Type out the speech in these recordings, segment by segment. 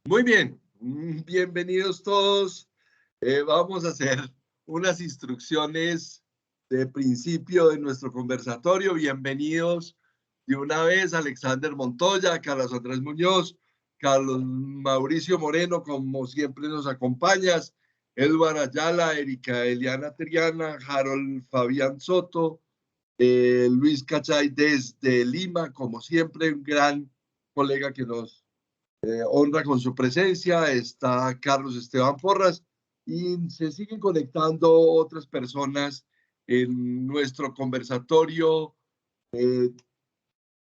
Muy bien, bienvenidos todos. Vamos a hacer unas instrucciones de principio de nuestro conversatorio. Bienvenidos de una vez Alexander Montoya, Carlos Andrés Muñoz, Carlos Mauricio Moreno, como siempre nos acompañas, Eduardo Ayala, Erika Eliana Triana, Harold Fabián Soto, Luis Cachay desde Lima, como siempre, un gran colega que nos honra con su presencia. Está Carlos Esteban Porras y se siguen conectando otras personas en nuestro conversatorio eh,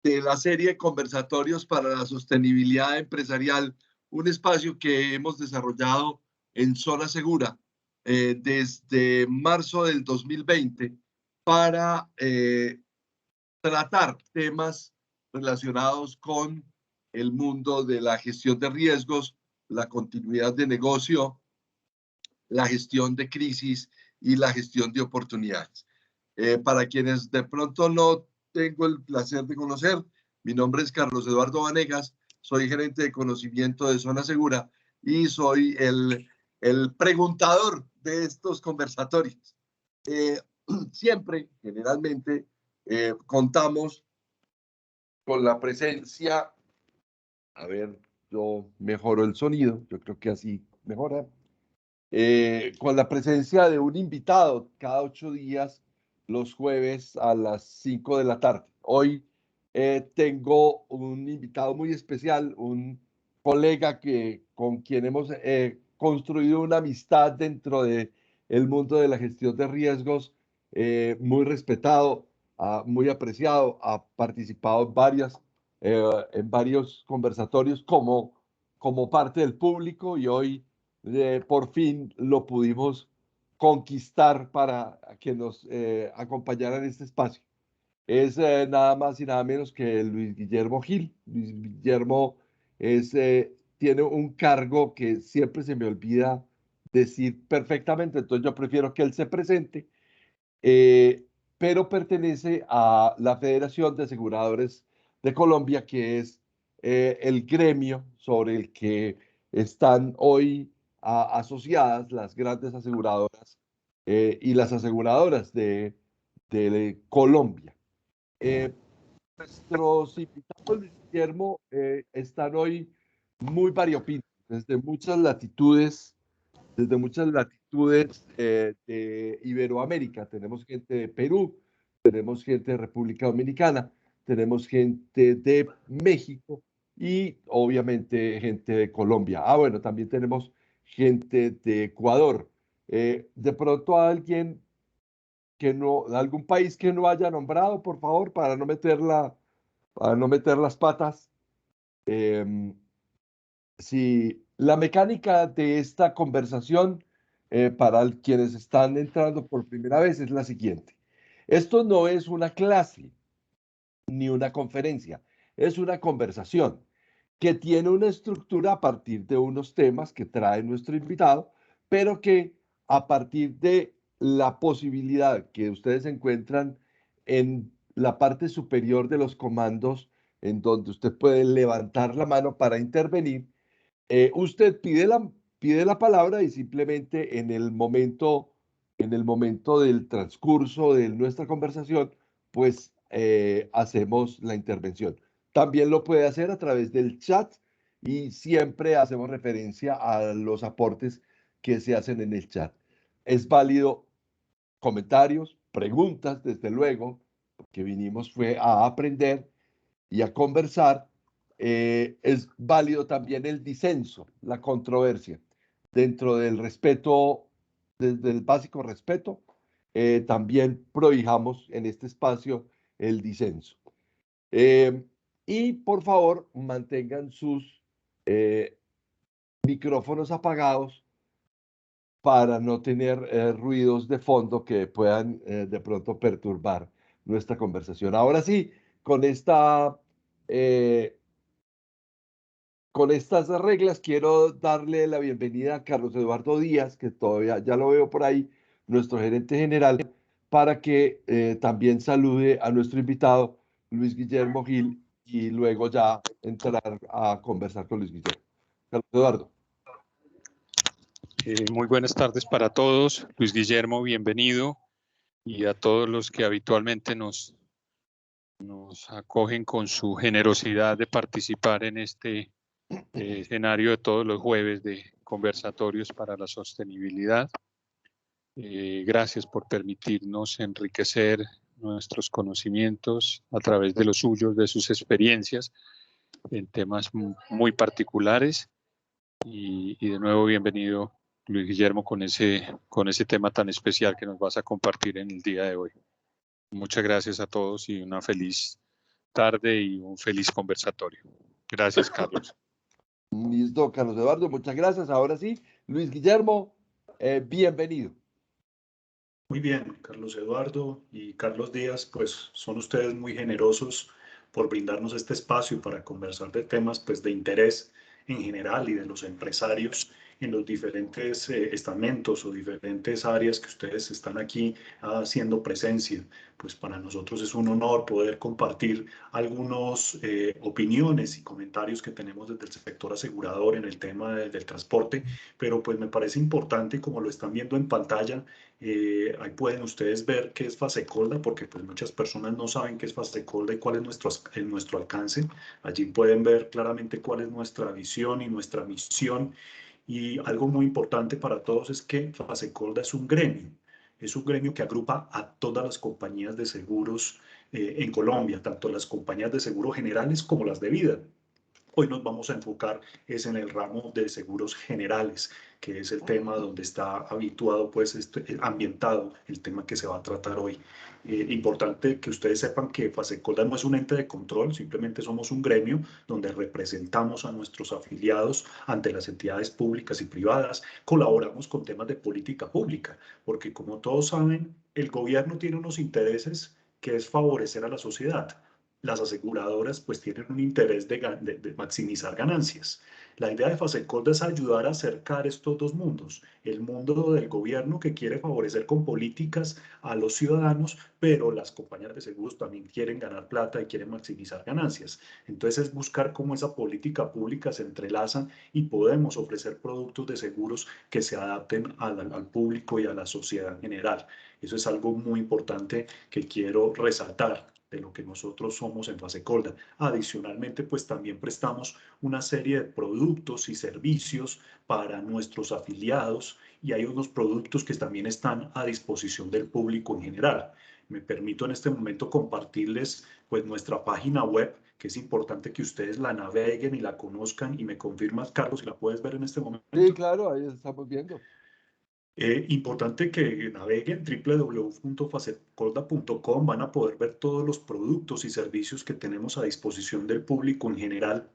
de la serie de conversatorios para la sostenibilidad empresarial, un espacio que hemos desarrollado en Zona Segura desde marzo del 2020 para tratar temas relacionados con el mundo de la gestión de riesgos, la continuidad de negocio, la gestión de crisis y la gestión de oportunidades. Para quienes de pronto no tengo el placer de conocer, mi nombre es Carlos Eduardo Vanegas, soy gerente de conocimiento de Zona Segura y soy el preguntador de estos conversatorios. Siempre, generalmente, contamos con la presencia, a ver, yo mejoro el sonido, yo creo que así mejora, con la presencia de un invitado cada 8 días, los jueves a las 5 de la tarde. Hoy tengo un invitado muy especial, un colega con quien hemos construido una amistad dentro del mundo de la gestión de riesgos, muy respetado, muy apreciado, ha participado en varios conversatorios como parte del público y hoy por fin lo pudimos conquistar para que nos acompañara en este espacio. Es nada más y nada menos que Luis Guillermo Gil. Luis Guillermo tiene un cargo que siempre se me olvida decir perfectamente, entonces yo prefiero que él se presente, eh, pero pertenece a la Federación de Aseguradores de Colombia, que es el gremio sobre el que están hoy asociadas las grandes aseguradoras y las aseguradoras de Colombia. Eh, Nuestros invitados, Luis Guillermo, están hoy muy variopintos, desde muchas latitudes de Iberoamérica. Tenemos gente de Perú, tenemos gente de República Dominicana, tenemos gente de México y obviamente gente de Colombia. Bueno, también tenemos gente de Ecuador. De pronto alguien algún país que no haya nombrado, por favor, para no meter las patas. Em, Sí, la mecánica de esta conversación para quienes están entrando por primera vez es la siguiente. Esto no es una clase ni una conferencia, es una conversación que tiene una estructura a partir de unos temas que trae nuestro invitado, pero que a partir de la posibilidad que ustedes encuentran en la parte superior de los comandos, en donde usted puede levantar la mano para intervenir, usted pide la palabra y simplemente en el momento del transcurso de nuestra conversación, pues hacemos la intervención. También lo puede hacer a través del chat y siempre hacemos referencia a los aportes que se hacen en el chat. Es válido comentarios, preguntas, desde luego, porque vinimos fue a aprender y a conversar. Es válido también el disenso, la controversia. Dentro del respeto, desde el básico respeto, también prohijamos en este espacio el disenso. Eh, y por favor, mantengan sus eh, micrófonos apagados para no tener ruidos de fondo que puedan de pronto perturbar nuestra conversación. Ahora sí, con esta eh, con estas reglas quiero darle la bienvenida a Carlos Eduardo Díaz, que todavía ya lo veo por ahí, nuestro gerente general, para que también salude a nuestro invitado Luis Guillermo Gil y luego ya entrar a conversar con Luis Guillermo. Carlos Eduardo. Muy buenas tardes para todos. Luis Guillermo, bienvenido. Y a todos los que habitualmente nos acogen con su generosidad de participar en este escenario de todos los jueves de conversatorios para la sostenibilidad. Gracias por permitirnos enriquecer nuestros conocimientos a través de los suyos, de sus experiencias en temas muy particulares. Y de nuevo, bienvenido, Luis Guillermo, con ese tema tan especial que nos vas a compartir en el día de hoy. Muchas gracias a todos y una feliz tarde y un feliz conversatorio. Gracias, Carlos. Listo, Carlos Eduardo, muchas gracias. Ahora sí, Luis Guillermo, bienvenido. Muy bien, Carlos Eduardo y Carlos Díaz, pues son ustedes muy generosos por brindarnos este espacio para conversar de temas pues, de interés en general y de los empresarios en los diferentes estamentos o diferentes áreas que ustedes están aquí haciendo presencia. Pues para nosotros es un honor poder compartir algunas opiniones y comentarios que tenemos desde el sector asegurador en el tema del transporte, pero pues me parece importante, como lo están viendo en pantalla, ahí pueden ustedes ver qué es Fasecolda, porque pues muchas personas no saben qué es Fasecolda y cuál es nuestro alcance. Allí pueden ver claramente cuál es nuestra visión y nuestra misión. Y algo muy importante para todos es que Fasecolda es un gremio. Es un gremio que agrupa a todas las compañías de seguros en Colombia, tanto las compañías de seguros generales como las de vida. Hoy nos vamos a enfocar es en el ramo de seguros generales, que es el tema donde está habituado, pues, ambientado el tema que se va a tratar hoy. Importante que ustedes sepan que Fasecolda no es un ente de control, simplemente somos un gremio donde representamos a nuestros afiliados ante las entidades públicas y privadas, colaboramos con temas de política pública, porque como todos saben, el gobierno tiene unos intereses que es favorecer a la sociedad. Las aseguradoras pues tienen un interés de maximizar ganancias. La idea de Fasecolda es ayudar a acercar estos dos mundos, el mundo del gobierno que quiere favorecer con políticas a los ciudadanos, pero las compañías de seguros también quieren ganar plata y quieren maximizar ganancias. Entonces es buscar cómo esa política pública se entrelazan y podemos ofrecer productos de seguros que se adapten al público y a la sociedad en general. Eso es algo muy importante que quiero resaltar de lo que nosotros somos en Fasecolda. Adicionalmente, pues también prestamos una serie de productos y servicios para nuestros afiliados y hay unos productos que también están a disposición del público en general. Me permito en este momento compartirles pues nuestra página web, que es importante que ustedes la naveguen y la conozcan, y me confirmas, Carlos, si la puedes ver en este momento. Sí, claro, ahí estamos viendo. Importante que naveguen www.fasecolda.com, van a poder ver todos los productos y servicios que tenemos a disposición del público en general.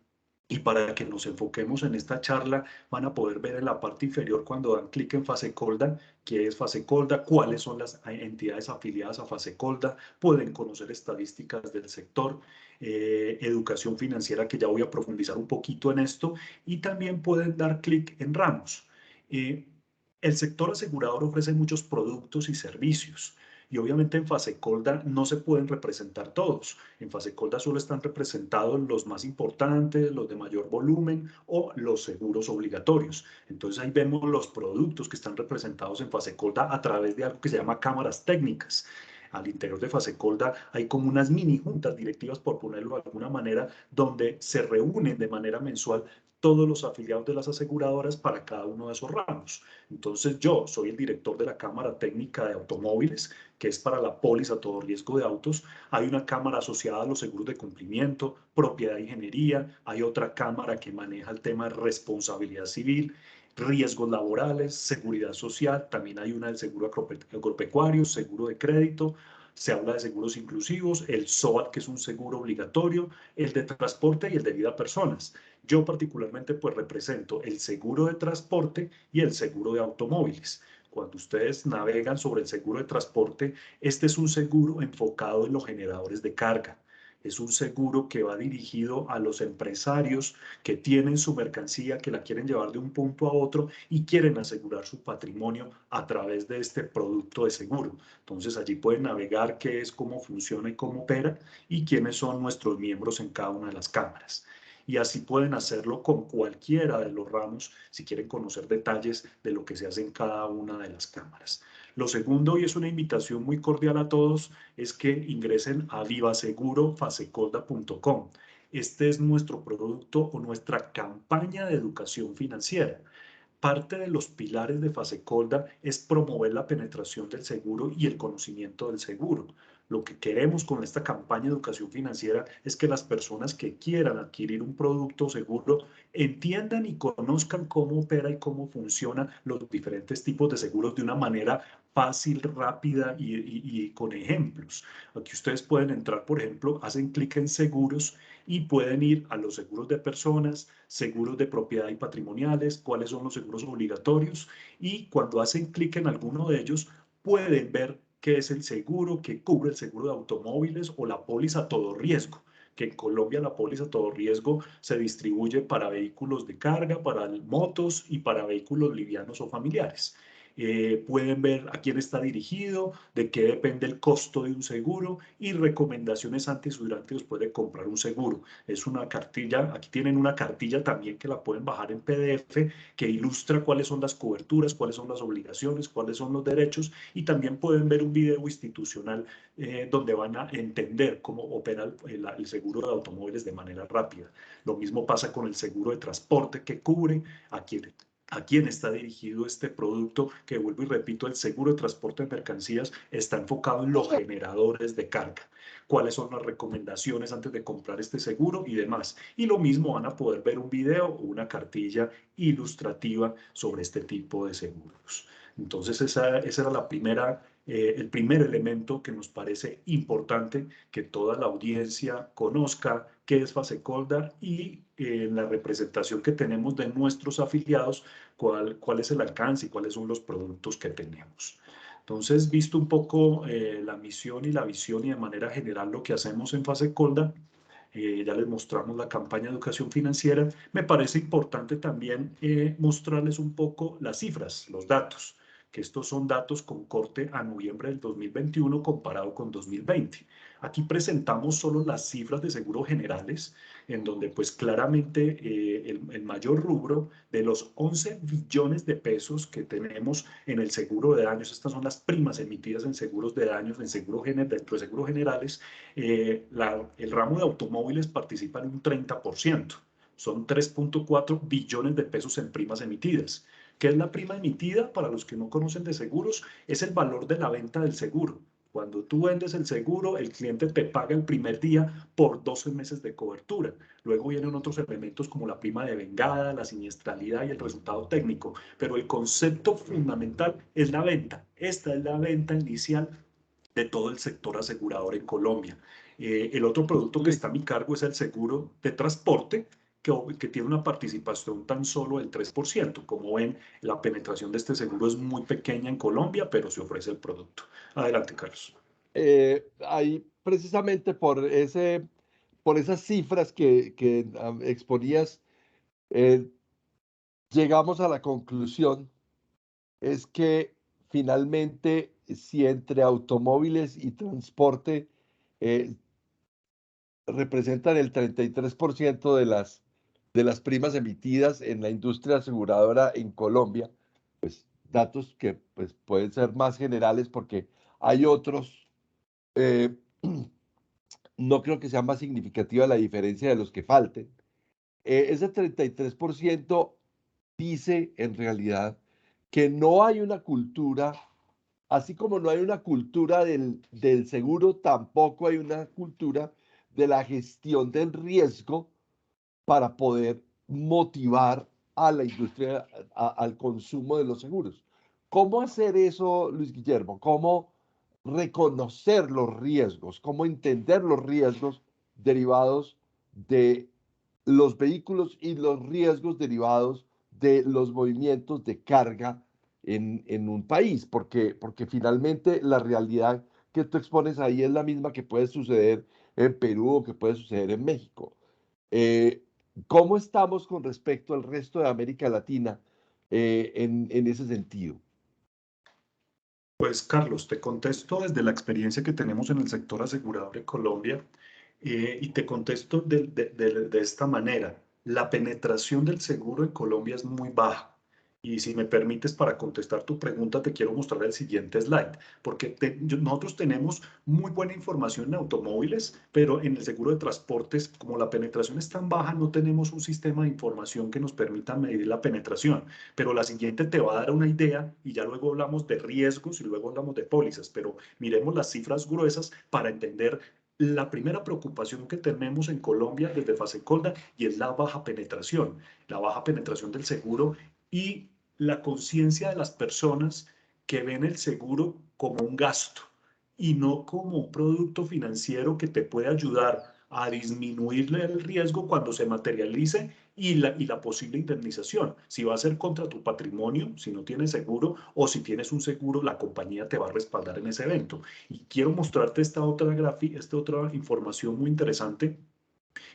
Y para que nos enfoquemos en esta charla, van a poder ver en la parte inferior cuando dan clic en Fasecolda, qué es Fasecolda, cuáles son las entidades afiliadas a Fasecolda, pueden conocer estadísticas del sector, educación financiera, que ya voy a profundizar un poquito en esto, y también pueden dar clic en ramos. El sector asegurador ofrece muchos productos y servicios y obviamente en Fasecolda no se pueden representar todos. En Fasecolda solo están representados los más importantes, los de mayor volumen o los seguros obligatorios. Entonces ahí vemos los productos que están representados en Fasecolda a través de algo que se llama cámaras técnicas. Al interior de Fasecolda hay como unas mini juntas directivas, por ponerlo de alguna manera, donde se reúnen de manera mensual todos los afiliados de las aseguradoras para cada uno de esos ramos. Entonces yo soy el director de la Cámara Técnica de Automóviles, que es para la póliza todo riesgo de autos. Hay una cámara asociada a los seguros de cumplimiento, propiedad e ingeniería. Hay otra cámara que maneja el tema de responsabilidad civil, riesgos laborales, seguridad social. También hay una del seguro agropecuario, seguro de crédito. Se habla de seguros inclusivos, el SOAT, que es un seguro obligatorio, el de transporte y el de vida a personas. Yo particularmente pues represento el seguro de transporte y el seguro de automóviles. Cuando ustedes navegan sobre el seguro de transporte, este es un seguro enfocado en los generadores de carga. Es un seguro que va dirigido a los empresarios que tienen su mercancía, que la quieren llevar de un punto a otro y quieren asegurar su patrimonio a través de este producto de seguro. Entonces allí pueden navegar qué es, cómo funciona y cómo opera y quiénes son nuestros miembros en cada una de las cámaras. y así pueden hacerlo con cualquiera de los ramos si quieren conocer detalles de lo que se hace en cada una de las cámaras. Lo segundo, y es una invitación muy cordial a todos, es que ingresen a vivasegurofasecolda.com. Este es nuestro producto o nuestra campaña de educación financiera. Parte de los pilares de Fasecolda es promover la penetración del seguro y el conocimiento del seguro. Lo que queremos con esta campaña de educación financiera es que las personas que quieran adquirir un producto seguro entiendan y conozcan cómo opera y cómo funcionan los diferentes tipos de seguros de una manera fácil, rápida y con ejemplos. Aquí ustedes pueden entrar, por ejemplo, hacen clic en seguros y pueden ir a los seguros de personas, seguros de propiedad y patrimoniales, cuáles son los seguros obligatorios, y cuando hacen clic en alguno de ellos pueden ver qué es el seguro, qué cubre el seguro de automóviles o la póliza todo riesgo, que en Colombia la póliza todo riesgo se distribuye para vehículos de carga, para motos y para vehículos livianos o familiares. Pueden ver a quién está dirigido, de qué depende el costo de un seguro y recomendaciones antes y durante después de comprar un seguro. Es una cartilla, aquí tienen una cartilla también que la pueden bajar en PDF que ilustra cuáles son las coberturas, cuáles son las obligaciones, cuáles son los derechos, y también pueden ver un video institucional donde van a entender cómo opera el seguro de automóviles de manera rápida. Lo mismo pasa con el seguro de transporte que cubre a quién está dirigido este producto, que vuelvo y repito, el seguro de transporte de mercancías está enfocado en los generadores de carga. Cuáles son las recomendaciones antes de comprar este seguro y demás. Y lo mismo van a poder ver un video o una cartilla ilustrativa sobre este tipo de seguros. Entonces esa era el primer elemento que nos parece importante que toda la audiencia conozca qué es Fasecolda y en la representación que tenemos de nuestros afiliados, cuál es el alcance y cuáles son los productos que tenemos. Entonces, visto un poco la misión y la visión y de manera general lo que hacemos en Fasecolda, ya les mostramos la campaña de educación financiera, me parece importante también mostrarles un poco las cifras, los datos, que estos son datos con corte a noviembre del 2021 comparado con 2020. Aquí presentamos solo las cifras de seguros generales, en donde pues claramente el mayor rubro de los 11 billones de pesos que tenemos en el seguro de daños, estas son las primas emitidas en seguros de daños, dentro de seguros generales, el ramo de automóviles participa en un 30%. Son 3.4 billones de pesos en primas emitidas. ¿Qué es la prima emitida? Para los que no conocen de seguros, es el valor de la venta del seguro. Cuando tú vendes el seguro, el cliente te paga el primer día por 12 meses de cobertura. Luego vienen otros elementos como la prima de vengada, la siniestralidad y el resultado técnico. Pero el concepto fundamental es la venta. Esta es la venta inicial de todo el sector asegurador en Colombia. El otro producto que está a mi cargo es el seguro de transporte, que tiene una participación tan solo del 3%. Como ven, la penetración de este seguro es muy pequeña en Colombia, pero se ofrece el producto. Adelante, Carlos. Ahí, precisamente por esas cifras que exponías, llegamos a la conclusión, es que finalmente, si entre automóviles y transporte eh, representan el 33% de las primas emitidas en la industria aseguradora en Colombia, pues datos que pues, pueden ser más generales porque hay otros, eh, no creo que sea más significativa la diferencia de los que falten. Ese 33% dice en realidad que no hay una cultura, así como no hay una cultura del seguro, tampoco hay una cultura de la gestión del riesgo para poder motivar a la industria al consumo de los seguros. ¿Cómo hacer eso, Luis Guillermo? ¿Cómo reconocer los riesgos? ¿Cómo entender los riesgos derivados de los vehículos y los riesgos derivados de los movimientos de carga en un país? Porque finalmente la realidad que tú expones ahí es la misma que puede suceder en Perú o que puede suceder en México. Eh, ¿Cómo estamos con respecto al resto de América Latina en ese sentido? Pues Carlos, te contesto desde la experiencia que tenemos en el sector asegurador en Colombia. Y te contesto de esta manera. La penetración del seguro en Colombia es muy baja. Y si me permites, para contestar tu pregunta, te quiero mostrar el siguiente slide, porque nosotros tenemos muy buena información en automóviles, pero en el seguro de transportes, como la penetración es tan baja, no tenemos un sistema de información que nos permita medir la penetración. Pero la siguiente te va a dar una idea y ya luego hablamos de riesgos y luego hablamos de pólizas, pero miremos las cifras gruesas para entender la primera preocupación que tenemos en Colombia desde Fasecolda, y es la baja penetración del seguro y la conciencia de las personas que ven el seguro como un gasto y no como un producto financiero que te puede ayudar a disminuirle el riesgo cuando se materialice y la posible indemnización. Si va a ser contra tu patrimonio, si no tienes seguro, o si tienes un seguro, la compañía te va a respaldar en ese evento. Y quiero mostrarte esta otra información muy interesante.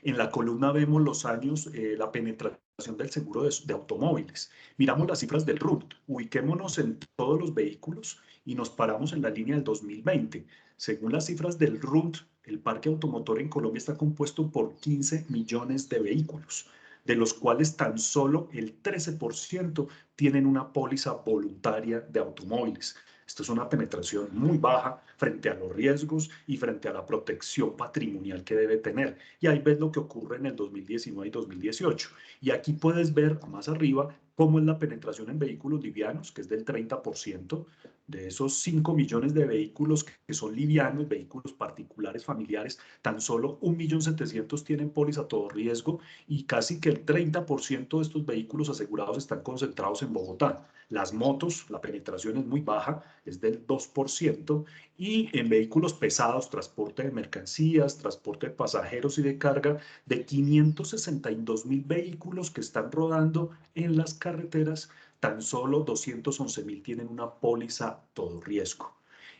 En la columna vemos los años, la penetración del seguro de automóviles. Miramos las cifras del RUT, ubiquémonos en todos los vehículos y nos paramos en la línea del 2020. Según las cifras del RUT, el parque automotor en Colombia está compuesto por 15 millones de vehículos, de los cuales tan solo el 13% tienen una póliza voluntaria de automóviles. Esto es una penetración muy baja frente a los riesgos y frente a la protección patrimonial que debe tener. Y ahí ves lo que ocurre en el 2019 y 2018. Y aquí puedes ver más arriba cómo es la penetración en vehículos livianos, que es del 30%. De esos 5 millones de vehículos que son livianos, vehículos particulares, familiares, tan solo 1.700.000 tienen póliza a todo riesgo y casi que el 30% de estos vehículos asegurados están concentrados en Bogotá. Las motos, la penetración es muy baja, es del 2%, y en vehículos pesados, transporte de mercancías, transporte de pasajeros y de carga, de 562.000 vehículos que están rodando en las carreteras, tan solo 211.000 tienen una póliza todo riesgo.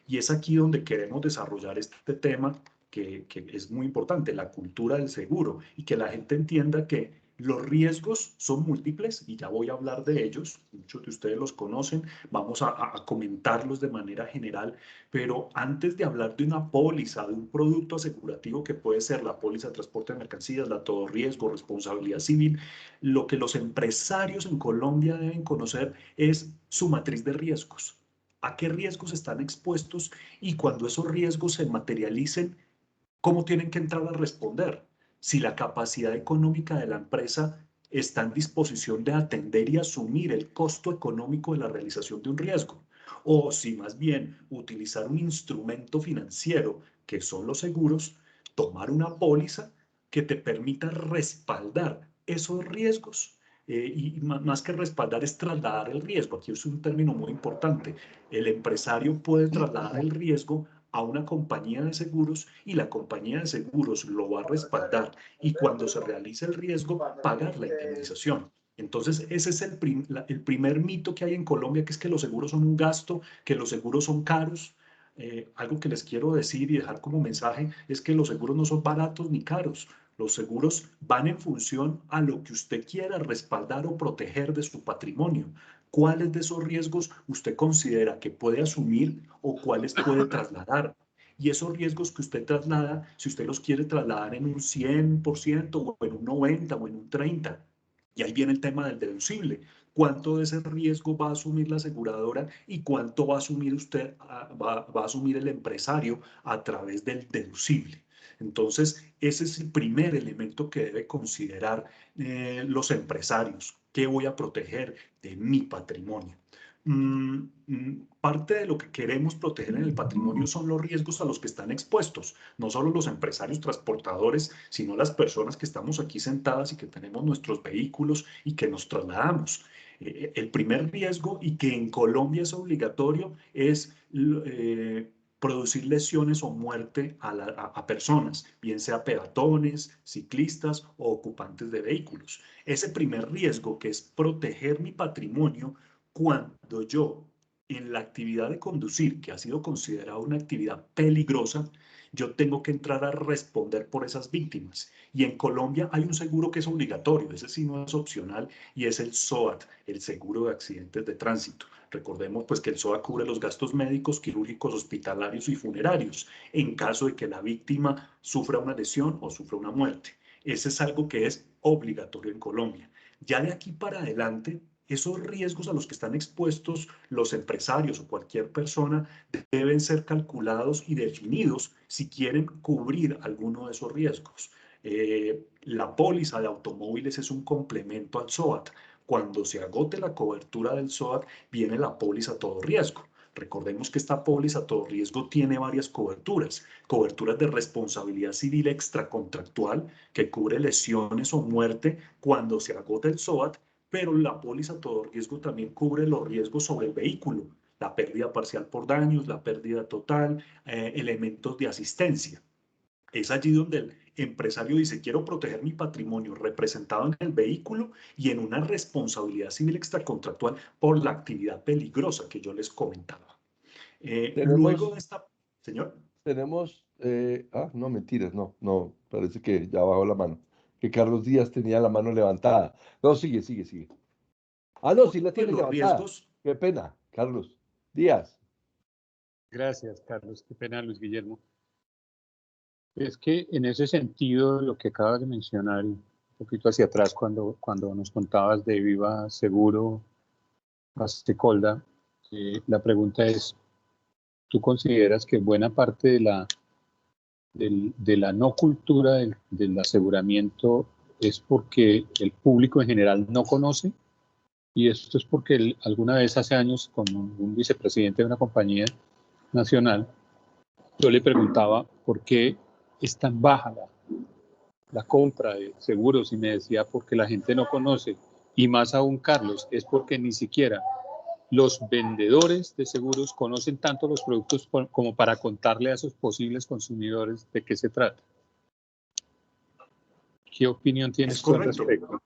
Y es aquí donde queremos desarrollar este tema que es muy importante, la cultura del seguro, y que la gente entienda que los riesgos son múltiples y ya voy a hablar de ellos, muchos de ustedes los conocen, vamos a comentarlos de manera general, pero antes de hablar de una póliza, de un producto asegurativo que puede ser la póliza de transporte de mercancías, la todo riesgo, responsabilidad civil, lo que los empresarios en Colombia deben conocer es su matriz de riesgos. ¿A qué riesgos están expuestos? Y cuando esos riesgos se materialicen, ¿cómo tienen que entrar a responder? Si la capacidad económica de la empresa está en disposición de atender y asumir el costo económico de la realización de un riesgo, o si más bien utilizar un instrumento financiero que son los seguros, tomar una póliza que te permita respaldar esos riesgos. Y más que respaldar es trasladar el riesgo. Aquí es un término muy importante. El empresario puede trasladar el riesgo a una compañía de seguros y la compañía de seguros lo va a respaldar y cuando se realice el riesgo, pagar la indemnización. Entonces, ese es el primer mito que hay en Colombia, que es que los seguros son un gasto, que los seguros son caros. Algo que les quiero decir y dejar como mensaje es que los seguros no son baratos ni caros. Los seguros van en función a lo que usted quiera respaldar o proteger de su patrimonio. ¿Cuáles de esos riesgos usted considera que puede asumir o cuáles puede trasladar? Y esos riesgos que usted traslada, si usted los quiere trasladar en un 100% o en un 90% o en un 30%, y ahí viene el tema del deducible. ¿Cuánto de ese riesgo va a asumir la aseguradora y cuánto va a asumir usted, va a asumir el empresario a través del deducible? Entonces, ese es el primer elemento que debe considerar los empresarios. ¿Qué voy a proteger de mi patrimonio? Parte de lo que queremos proteger en el patrimonio son los riesgos a los que están expuestos, no solo los empresarios transportadores, sino las personas que estamos aquí sentadas y que tenemos nuestros vehículos y que nos trasladamos. El primer riesgo, y que en Colombia es obligatorio, es producir lesiones o muerte a personas, bien sea peatones, ciclistas o ocupantes de vehículos. Ese primer riesgo, que es proteger mi patrimonio, cuando yo en la actividad de conducir, que ha sido considerada una actividad peligrosa, yo tengo que entrar a responder por esas víctimas. Y en Colombia hay un seguro que es obligatorio, ese sí no es opcional, y es el SOAT, el seguro de accidentes de tránsito. Recordemos pues que el SOAT cubre los gastos médicos, quirúrgicos, hospitalarios y funerarios en caso de que la víctima sufra una lesión o sufra una muerte. Ese es algo que es obligatorio en Colombia. Ya de aquí para adelante, esos riesgos a los que están expuestos los empresarios o cualquier persona deben ser calculados y definidos si quieren cubrir alguno de esos riesgos. La póliza de automóviles es un complemento al SOAT. Cuando se agote la cobertura del SOAT, viene la póliza a todo riesgo. Recordemos que esta póliza a todo riesgo tiene varias coberturas. Coberturas de responsabilidad civil extracontractual, que cubre lesiones o muerte cuando se agote el SOAT, pero la póliza a todo riesgo también cubre los riesgos sobre el vehículo, la pérdida parcial por daños, la pérdida total, elementos de asistencia. Es allí donde el empresario dice, quiero proteger mi patrimonio representado en el vehículo y en una responsabilidad civil extracontractual por la actividad peligrosa que yo les comentaba. Luego de esta, señor. No, mentiras, no, parece que ya bajó la mano, que Carlos Díaz tenía la mano levantada. No, sigue. No, sí la Pues tiene los levantada. riesgos. Qué pena, Carlos Díaz. Gracias, Carlos. Qué pena, Luis Guillermo. Es que en ese sentido, lo que acabas de mencionar, un poquito hacia atrás, cuando nos contabas de Viva Seguro, Astecolda, la pregunta es, ¿tú consideras que buena parte de la no cultura del aseguramiento es porque el público en general no conoce? Y esto es porque alguna vez hace años, con un vicepresidente de una compañía nacional, yo le preguntaba por qué es tan baja la compra de seguros y me decía porque la gente no conoce. Y más aún, Carlos, es porque ni siquiera los vendedores de seguros conocen tanto los productos como para contarle a sus posibles consumidores de qué se trata. ¿Qué opinión tienes tú al respecto?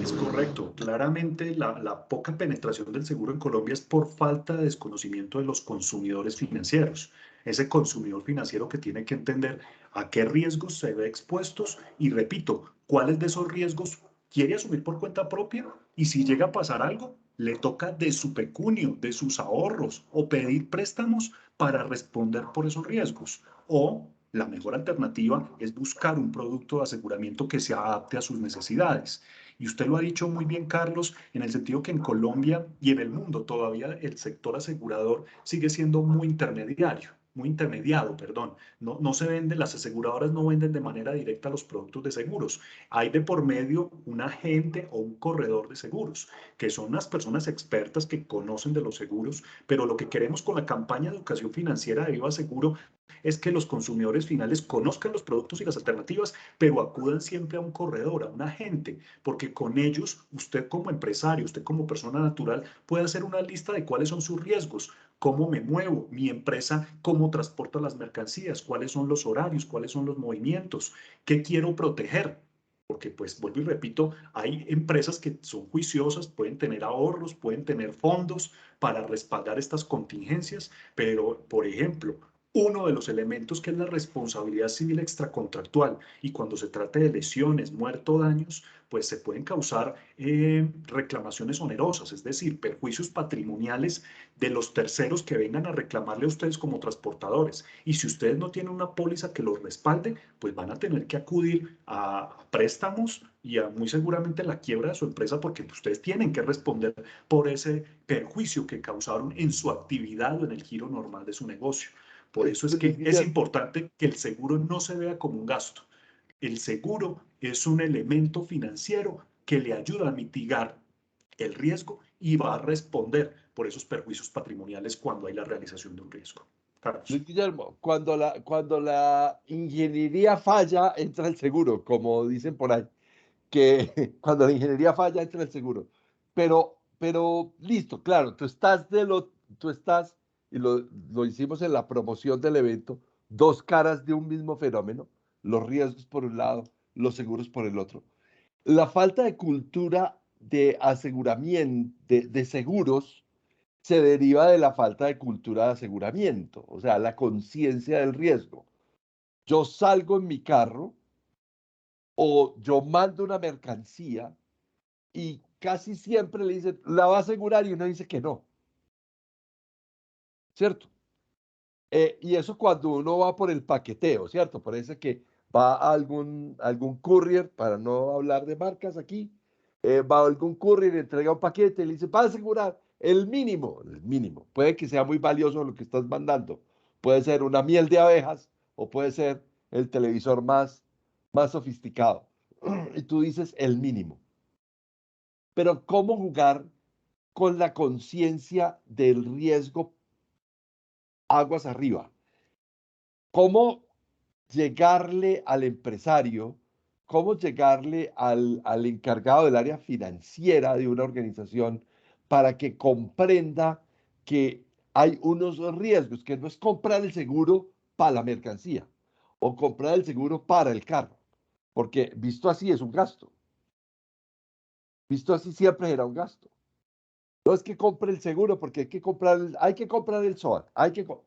Es correcto. Claramente la poca penetración del seguro en Colombia es por falta de desconocimiento de los consumidores financieros. Ese consumidor financiero que tiene que entender a qué riesgos se ve expuestos y, repito, cuáles de esos riesgos quiere asumir por cuenta propia y si llega a pasar algo, le toca de su pecunio, de sus ahorros o pedir préstamos para responder por esos riesgos. O la mejor alternativa es buscar un producto de aseguramiento que se adapte a sus necesidades. Y usted lo ha dicho muy bien, Carlos, en el sentido que en Colombia y en el mundo todavía el sector asegurador sigue siendo muy intermediado, perdón. No se vende, las aseguradoras no venden de manera directa los productos de seguros. Hay de por medio un agente o un corredor de seguros, que son las personas expertas que conocen de los seguros, pero lo que queremos con la campaña de educación financiera de Viva Seguro es que los consumidores finales conozcan los productos y las alternativas, pero acudan siempre a un corredor, a un agente, porque con ellos usted como empresario, usted como persona natural puede hacer una lista de cuáles son sus riesgos, cómo me muevo, mi empresa, cómo transporta las mercancías, cuáles son los horarios, cuáles son los movimientos, qué quiero proteger. Porque, pues, vuelvo y repito, hay empresas que son juiciosas, pueden tener ahorros, pueden tener fondos para respaldar estas contingencias, pero, por ejemplo, uno de los elementos que es la responsabilidad civil extracontractual y cuando se trata de lesiones, muerte o daños, pues se pueden causar reclamaciones onerosas, es decir, perjuicios patrimoniales de los terceros que vengan a reclamarle a ustedes como transportadores. Y si ustedes no tienen una póliza que los respalde, pues van a tener que acudir a préstamos y a muy seguramente la quiebra de su empresa porque ustedes tienen que responder por ese perjuicio que causaron en su actividad o en el giro normal de su negocio. Por eso es que es importante que el seguro no se vea como un gasto. El seguro es un elemento financiero que le ayuda a mitigar el riesgo y va a responder por esos perjuicios patrimoniales cuando hay la realización de un riesgo. Carlos. Luis Guillermo, cuando la ingeniería falla, entra el seguro, como dicen por ahí, que cuando la ingeniería falla, entra el seguro. Pero listo, claro, tú estás, y lo hicimos en la promoción del evento, dos caras de un mismo fenómeno, los riesgos por un lado, los seguros por el otro. La falta de cultura de aseguramiento, de seguros, se deriva de la falta de cultura de aseguramiento, o sea, la conciencia del riesgo. Yo salgo en mi carro o yo mando una mercancía y casi siempre le dicen, ¿la va a asegurar? Y uno dice que no, ¿cierto? Y eso cuando uno va por el paqueteo, ¿cierto? Parece que va a algún courier, para no hablar de marcas aquí, va a algún courier, entrega un paquete y le dice, va a asegurar el mínimo, el mínimo. Puede que sea muy valioso lo que estás mandando. Puede ser una miel de abejas o puede ser el televisor más sofisticado. Y tú dices el mínimo. Pero ¿cómo jugar con la conciencia del riesgo aguas arriba? ¿Cómo llegarle al empresario? ¿Cómo llegarle al encargado del área financiera de una organización para que comprenda que hay unos riesgos, que no es comprar el seguro para la mercancía o comprar el seguro para el carro? Porque visto así es un gasto. Visto así siempre era un gasto. No es que compre el seguro porque hay que comprar el SOAT,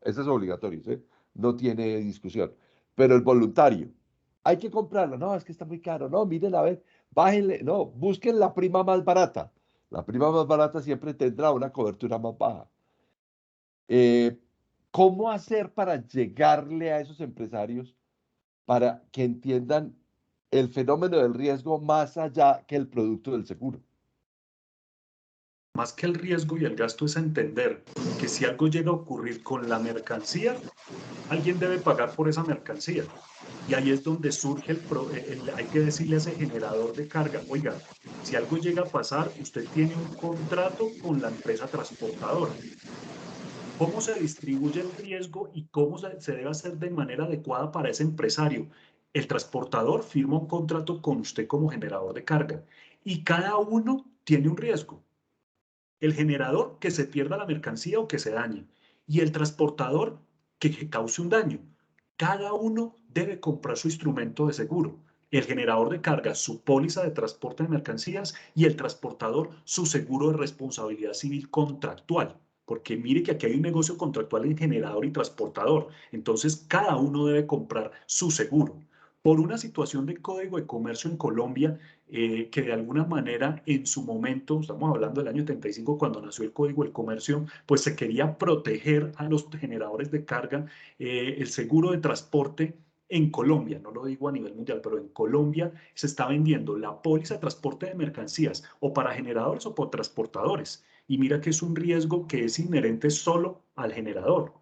ese es obligatorio, ¿sí? No tiene discusión. Pero el voluntario, hay que comprarlo, no, es que está muy caro, no, miren a ver, bájenle, no, busquen la prima más barata. La prima más barata siempre tendrá una cobertura más baja. Eh, ¿Cómo hacer para llegarle a esos empresarios para que entiendan el fenómeno del riesgo más allá que el producto del seguro? Más que el riesgo y el gasto es entender que si algo llega a ocurrir con la mercancía, alguien debe pagar por esa mercancía. Y ahí es donde surge hay que decirle a ese generador de carga, oiga, si algo llega a pasar, usted tiene un contrato con la empresa transportadora. ¿Cómo se distribuye el riesgo y cómo se debe hacer de manera adecuada para ese empresario? El transportador firma un contrato con usted como generador de carga y cada uno tiene un riesgo. El generador, que se pierda la mercancía o que se dañe, y el transportador, que cause un daño. Cada uno debe comprar su instrumento de seguro. El generador de carga, su póliza de transporte de mercancías, y el transportador, su seguro de responsabilidad civil contractual. Porque mire que aquí hay un negocio contractual en generador y transportador. Entonces, cada uno debe comprar su seguro. Por una situación de Código de Comercio en Colombia, que de alguna manera en su momento, estamos hablando del año 75 cuando nació el Código del Comercio, pues se quería proteger a los generadores de carga, el seguro de transporte en Colombia, no lo digo a nivel mundial, pero en Colombia se está vendiendo la póliza de transporte de mercancías o para generadores o por transportadores. Y mira que es un riesgo que es inherente solo al generador.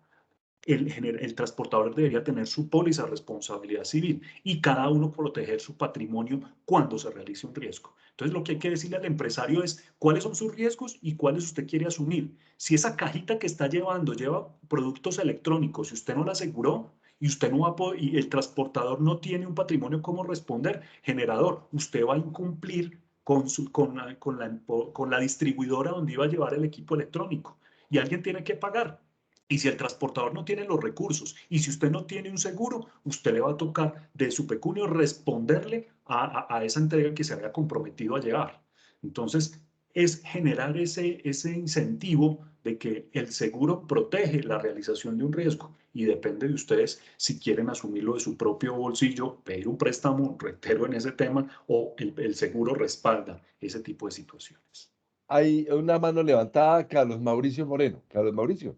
El transportador debería tener su póliza de responsabilidad civil y cada uno proteger su patrimonio cuando se realice un riesgo. Entonces, lo que hay que decirle al empresario es cuáles son sus riesgos y cuáles usted quiere asumir. Si esa cajita que está llevando lleva productos electrónicos y usted no la aseguró y usted no va a poder, y el transportador no tiene un patrimonio como responder, generador, usted va a incumplir con la distribuidora donde iba a llevar el equipo electrónico y alguien tiene que pagar. Y si el transportador no tiene los recursos y si usted no tiene un seguro, usted le va a tocar de su pecunio responderle a esa entrega que se había comprometido a llevar. Entonces, es generar ese incentivo de que el seguro protege la realización de un riesgo y depende de ustedes si quieren asumirlo de su propio bolsillo, pedir un préstamo, reitero en ese tema, o el seguro respalda ese tipo de situaciones. Hay una mano levantada, Carlos Mauricio Moreno. Carlos Mauricio,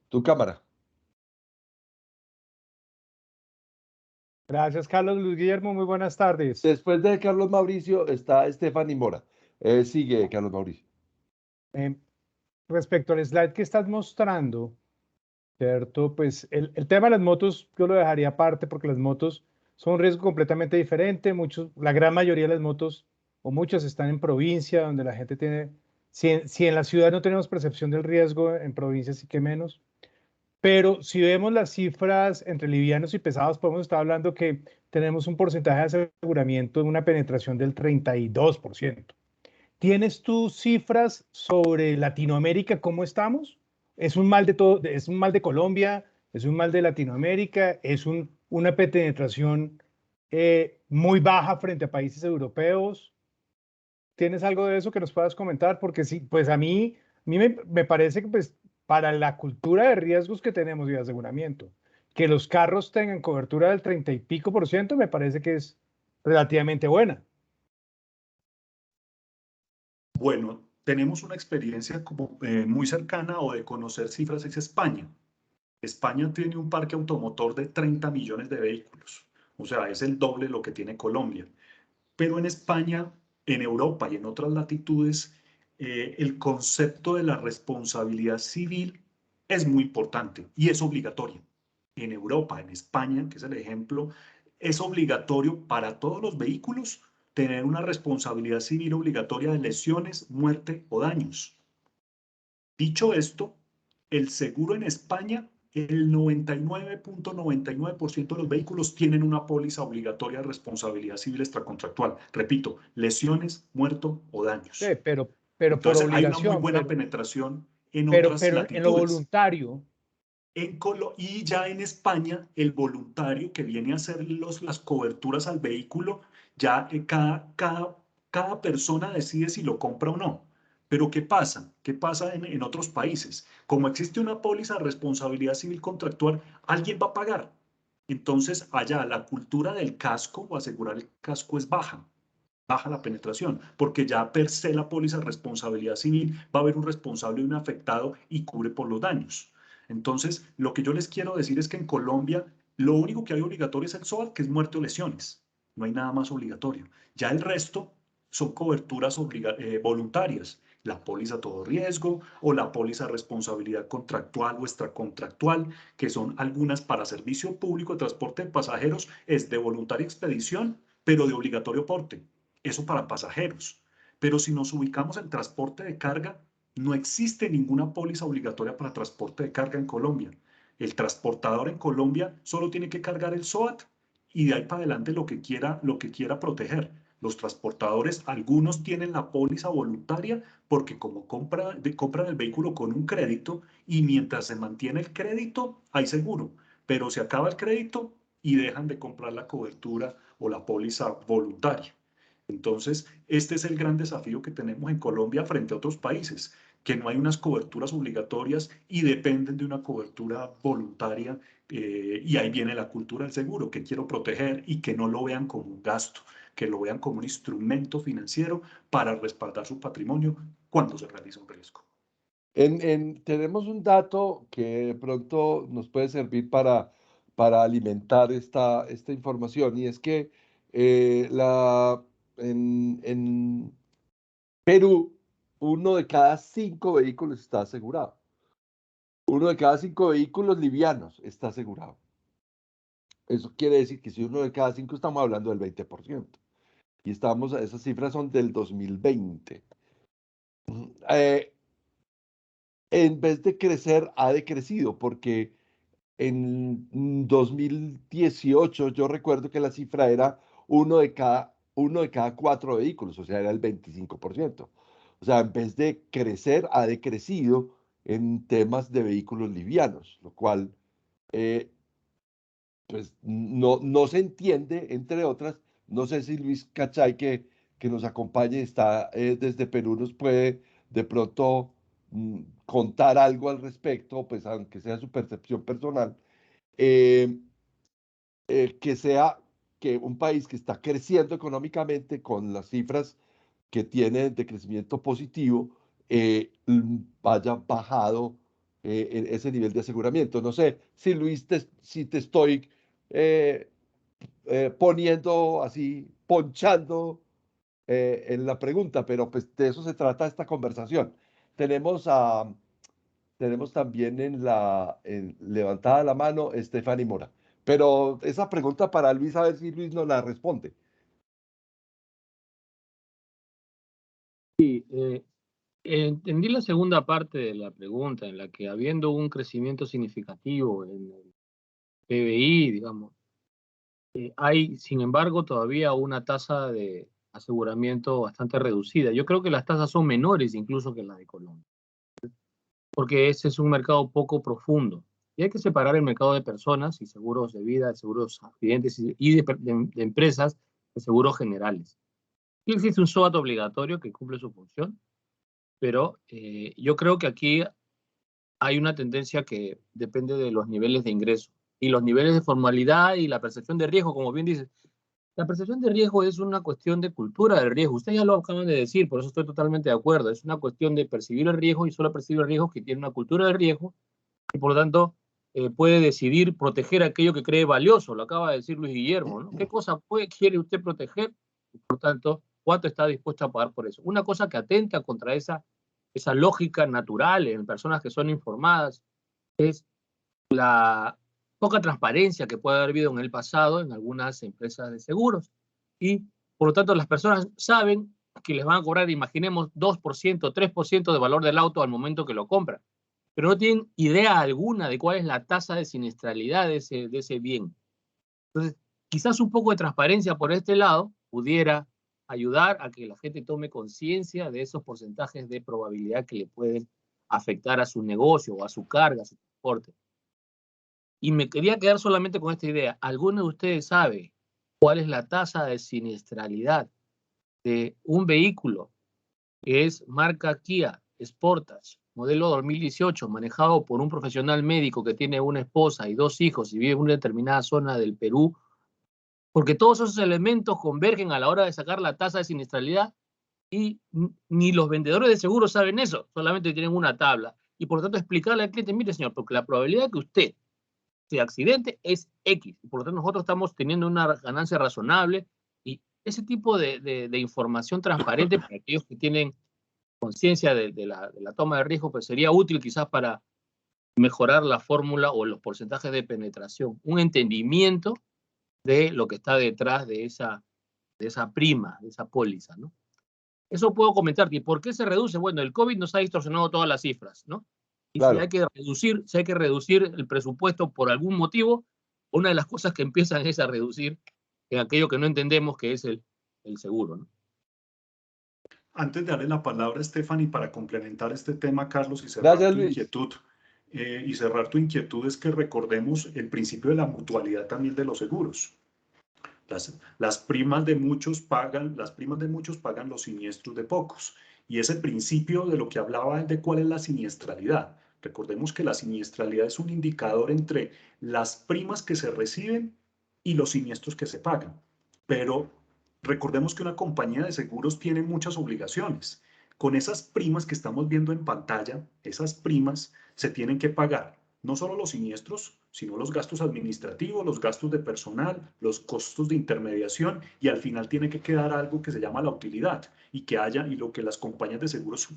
tu cámara. Gracias, Carlos Luis Guillermo. Muy buenas tardes. Después de Carlos Mauricio está Stephanie Mora. Sigue Carlos Mauricio. Eh, Respecto al slide que estás mostrando, ¿cierto? Pues el tema de las motos yo lo dejaría aparte porque las motos son un riesgo completamente diferente. La gran mayoría de las motos o muchas están en provincia donde la gente tiene, si en la ciudad no tenemos percepción del riesgo, en provincia sí que menos. Pero si vemos las cifras entre livianos y pesados, podemos estar hablando que tenemos un porcentaje de aseguramiento en una penetración del 32%. ¿Tienes tú cifras sobre Latinoamérica? ¿Cómo estamos? ¿Es un mal de todo? ¿Es un mal de Colombia? ¿Es un mal de Latinoamérica? ¿Es una penetración muy baja frente a países europeos? ¿Tienes algo de eso que nos puedas comentar? Porque sí, pues a mí me parece que pues para la cultura de riesgos que tenemos y de aseguramiento, que los carros tengan cobertura del 30 y pico % me parece que es relativamente buena. Bueno, tenemos una experiencia como, muy cercana o de conocer cifras, es España. España tiene un parque automotor de 30 millones de vehículos, o sea, es el doble de lo que tiene Colombia. Pero en España, en Europa y en otras latitudes, el concepto de la responsabilidad civil es muy importante y es obligatorio. En Europa, en España, que es el ejemplo, es obligatorio para todos los vehículos tener una responsabilidad civil obligatoria de lesiones, muerte o daños. Dicho esto, el seguro en España, el 99.99% de los vehículos tienen una póliza obligatoria de responsabilidad civil extracontractual. Repito, lesiones, muerto o daños. Sí, pero por Entonces, hay una muy obligación, buena penetración en pero otras en lo latitudes. voluntario. Y ya en España, el voluntario que viene a hacer las coberturas al vehículo, ya cada persona decide si lo compra o no. Pero ¿qué pasa? ¿Qué pasa en otros países? Como existe una póliza de responsabilidad civil contractual, alguien va a pagar. Entonces, allá la cultura del casco o asegurar el casco es baja la penetración, porque ya per se la póliza de responsabilidad civil va a haber un responsable y un afectado y cubre por los daños. Entonces, lo que yo les quiero decir es que en Colombia lo único que hay obligatorio es el SOAT, que es muerte o lesiones. No hay nada más obligatorio. Ya el resto son coberturas voluntarias. La póliza todo riesgo o la póliza responsabilidad contractual o extracontractual, que son algunas para servicio público de transporte de pasajeros, es de voluntaria expedición, pero de obligatorio porte. Eso para pasajeros. Pero si nos ubicamos en transporte de carga, no existe ninguna póliza obligatoria para transporte de carga en Colombia. El transportador en Colombia solo tiene que cargar el SOAT y de ahí para adelante lo que quiera proteger. Los transportadores, algunos tienen la póliza voluntaria porque como compran el vehículo con un crédito y mientras se mantiene el crédito hay seguro, pero se acaba el crédito y dejan de comprar la cobertura o la póliza voluntaria. Entonces, este es el gran desafío que tenemos en Colombia frente a otros países, que no hay unas coberturas obligatorias y dependen de una cobertura voluntaria, y ahí viene la cultura del seguro, que quiero proteger y que no lo vean como un gasto, que lo vean como un instrumento financiero para respaldar su patrimonio cuando se realiza un riesgo. Tenemos un dato que de pronto nos puede servir para alimentar esta información, y es que en Perú, 1 de cada 5 vehículos está asegurado. 1 de cada 5 vehículos livianos está asegurado. Eso quiere decir que si 1 de cada 5, estamos hablando del 20%. Y esas cifras son del 2020. En vez de crecer, ha decrecido, porque en 2018 yo recuerdo que la cifra era uno de cada 4 vehículos, o sea, era el 25%. O sea, en vez de crecer, ha decrecido en temas de vehículos livianos, lo cual eh, pues no se entiende, entre otras. No sé si Luis Cachay, que nos acompañe, está desde Perú, nos puede de pronto contar algo al respecto, pues aunque sea su percepción personal, eh, que sea que un país que está creciendo económicamente con las cifras que tiene de crecimiento positivo, vaya bajado ese nivel de aseguramiento. No sé si Luis, si te estoy eh, poniendo así, ponchando en la pregunta, pero pues de eso se trata esta conversación. Tenemos también levantada la mano Stephanie Mora, pero esa pregunta para Luis, a ver si Luis nos la responde. Sí, entendí la segunda parte de la pregunta, en la que habiendo un crecimiento significativo en el PBI, digamos, hay, sin embargo, todavía una tasa de aseguramiento bastante reducida. Yo creo que las tasas son menores incluso que las de Colombia, porque ese es un mercado poco profundo. Y hay que separar el mercado de personas y seguros de vida, de seguros accidentes y de empresas de seguros generales. Y existe un SOAT obligatorio que cumple su función, pero yo creo que aquí hay una tendencia que depende de los niveles de ingreso. y los niveles de formalidad y la percepción de riesgo, como bien dices. La percepción de riesgo es una cuestión de cultura del riesgo. Ustedes ya lo acaban de decir, por eso estoy totalmente de acuerdo. Es una cuestión de percibir el riesgo y solo percibir el riesgo que tiene una cultura del riesgo y por lo tanto puede decidir proteger aquello que cree valioso. Lo acaba de decir Luis Guillermo, ¿no? ¿Qué cosa quiere usted proteger? Y por lo tanto, ¿cuánto está dispuesto a pagar por eso? Una cosa que atenta contra esa lógica natural en personas que son informadas es la poca transparencia que puede haber habido en el pasado en algunas empresas de seguros. Y por lo tanto las personas saben que les van a cobrar, imaginemos, 2%, 3% de valor del auto al momento que lo compran, pero no tienen idea alguna de cuál es la tasa de siniestralidad de ese bien. Entonces, quizás un poco de transparencia por este lado pudiera ayudar a que la gente tome conciencia de esos porcentajes de probabilidad que le pueden afectar a su negocio o a su carga, a su transporte. Y me quería quedar solamente con esta idea. ¿Alguno de ustedes sabe cuál es la tasa de siniestralidad de un vehículo que es marca Kia Sportage, modelo 2018, manejado por un profesional médico que tiene una esposa y 2 hijos y vive en una determinada zona del Perú? Porque todos esos elementos convergen a la hora de sacar la tasa de siniestralidad y ni los vendedores de seguros saben eso, solamente tienen una tabla. Y por lo tanto explicarle al cliente, mire señor, porque la probabilidad que usted de accidente es X. Por lo tanto, nosotros estamos teniendo una ganancia razonable y ese tipo de información transparente para aquellos que tienen conciencia de la toma de riesgo, pues sería útil quizás para mejorar la fórmula o los porcentajes de penetración, un entendimiento de lo que está detrás de esa prima, de esa póliza, ¿no? Eso puedo comentarte. ¿Y por qué se reduce? Bueno, el COVID nos ha distorsionado todas las cifras, ¿no? Y Claro. si hay que reducir el presupuesto por algún motivo, una de las cosas que empiezan es a reducir en aquello que no entendemos que es el seguro, ¿no? Antes de darle la palabra a Stephanie para complementar este tema, Carlos, y cerrar Gracias, tu Luis. inquietud, es que recordemos el principio de la mutualidad también de los seguros. Las primas de muchos pagan los siniestros de pocos. Y ese principio de lo que hablaba de cuál es la siniestralidad. Recordemos que la siniestralidad es un indicador entre las primas que se reciben y los siniestros que se pagan. Pero recordemos que una compañía de seguros tiene muchas obligaciones. Con esas primas que estamos viendo en pantalla, esas primas se tienen que pagar no solo los siniestros, sino los gastos administrativos, los gastos de personal, los costos de intermediación y al final tiene que quedar algo que se llama la utilidad y lo que las compañías de seguros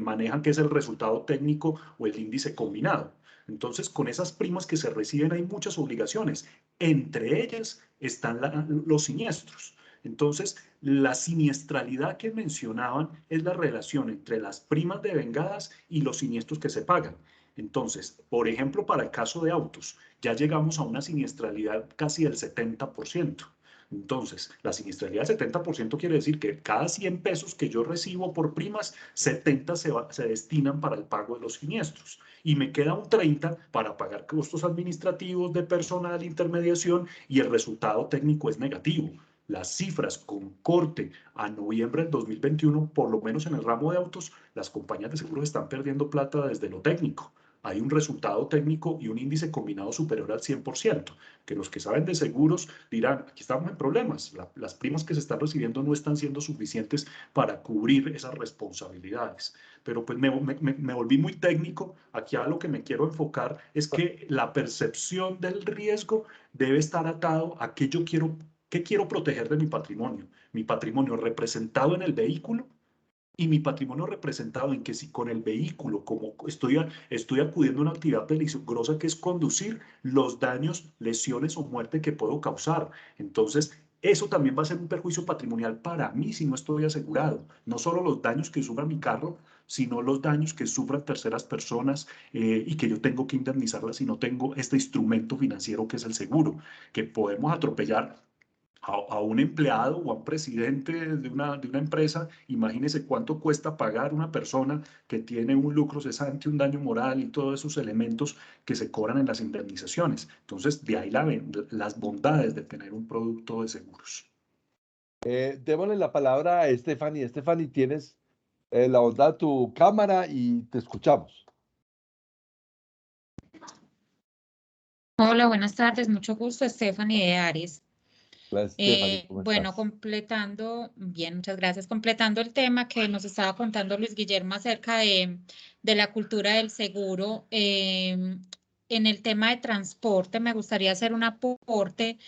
manejan, que es el resultado técnico o el índice combinado. Entonces, con esas primas que se reciben hay muchas obligaciones. Entre ellas están los siniestros. Entonces, la siniestralidad que mencionaban es la relación entre las primas devengadas y los siniestros que se pagan. Entonces, por ejemplo, para el caso de autos, ya llegamos a una siniestralidad casi del 70%. Entonces, la siniestralidad del 70% quiere decir que cada 100 pesos que yo recibo por primas, 70 se destinan para el pago de los siniestros. Y me queda un 30 para pagar costos administrativos, de personal, intermediación, y el resultado técnico es negativo. Las cifras con corte a noviembre del 2021, por lo menos en el ramo de autos, las compañías de seguros están perdiendo plata desde lo técnico. Hay un resultado técnico y un índice combinado superior al 100%, que los que saben de seguros dirán, aquí estamos en problemas, las primas que se están recibiendo no están siendo suficientes para cubrir esas responsabilidades. Pero pues me volví muy técnico, aquí a lo que me quiero enfocar es que la percepción del riesgo debe estar atado a qué quiero proteger de mi patrimonio representado en el vehículo y mi patrimonio representado en que si con el vehículo, como estoy acudiendo a una actividad peligrosa que es conducir, los daños, lesiones o muerte que puedo causar. Entonces, eso también va a ser un perjuicio patrimonial para mí si no estoy asegurado. No solo los daños que sufra mi carro, sino los daños que sufran terceras personas y que yo tengo que indemnizarlas si no tengo este instrumento financiero que es el seguro, que podemos atropellar a un empleado o a un presidente de una empresa. Imagínese cuánto cuesta pagar una persona que tiene un lucro cesante, un daño moral y todos esos elementos que se cobran en las indemnizaciones. Entonces, de ahí las bondades de tener un producto de seguros. Démosle la palabra a Stephanie. Stephanie, tienes la bondad de tu cámara y te escuchamos. Hola, buenas tardes, mucho gusto, Stephanie de Ares. Hola, Stephanie, ¿cómo Bueno, estás? bien, muchas gracias. Completando el tema que nos estaba contando Luis Guillermo acerca de la cultura del seguro, en el tema de transporte me gustaría hacer un aporte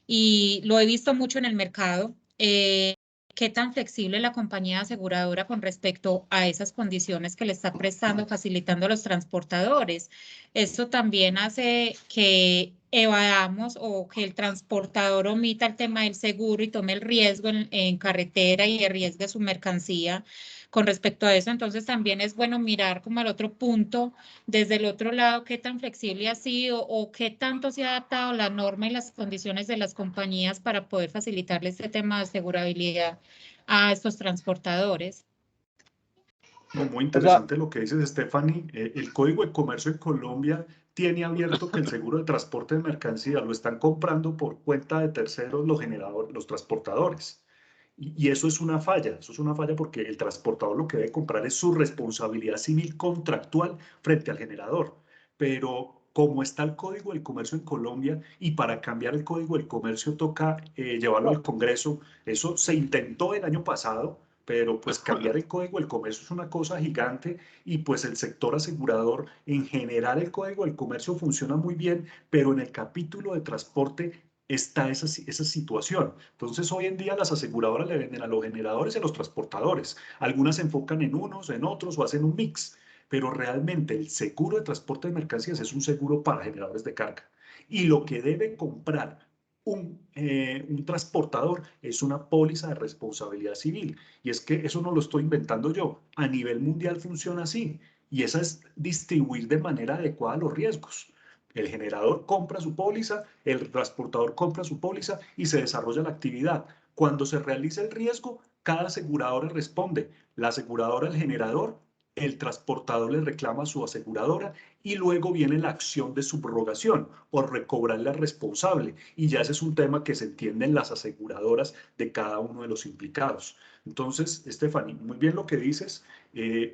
y lo he visto mucho en el mercado. ¿Qué tan flexible la compañía aseguradora con respecto a esas condiciones que le está prestando, facilitando a los transportadores? Esto también hace que evadamos o que el transportador omita el tema del seguro y tome el riesgo en carretera y arriesgue su mercancía con respecto a eso. Entonces también es bueno mirar como al otro punto, desde el otro lado, qué tan flexible ha sido o qué tanto se ha adaptado la norma y las condiciones de las compañías para poder facilitarle este tema de asegurabilidad a estos transportadores. No, muy O sea, interesante lo que dices, Stephanie. El Código de Comercio en Colombia tiene abierto que el seguro de transporte de mercancía lo están comprando por cuenta de terceros los transportadores. Y eso es una falla porque el transportador lo que debe comprar es su responsabilidad civil contractual frente al generador. Pero como está el Código del Comercio en Colombia y para cambiar el Código del Comercio toca llevarlo al Congreso, eso se intentó el año pasado, pero pues cambiar el Código del Comercio es una cosa gigante y pues el sector asegurador, en general el Código del Comercio funciona muy bien, pero en el capítulo de transporte está esa situación. Entonces hoy en día las aseguradoras le venden a los generadores y a los transportadores. Algunas se enfocan en unos, en otros o hacen un mix, pero realmente el seguro de transporte de mercancías es un seguro para generadores de carga. Y lo que debe comprar un transportador es una póliza de responsabilidad civil. Y es que eso no lo estoy inventando yo. A nivel mundial funciona así. Y esa es distribuir de manera adecuada los riesgos. El generador compra su póliza, el transportador compra su póliza y se desarrolla la actividad. Cuando se realiza el riesgo, cada aseguradora responde. La aseguradora, el generador, el transportador le reclama a su aseguradora y luego viene la acción de subrogación o recobrarle al responsable. Y ya ese es un tema que se entiende en las aseguradoras de cada uno de los implicados. Entonces, Stephanie, muy bien lo que dices.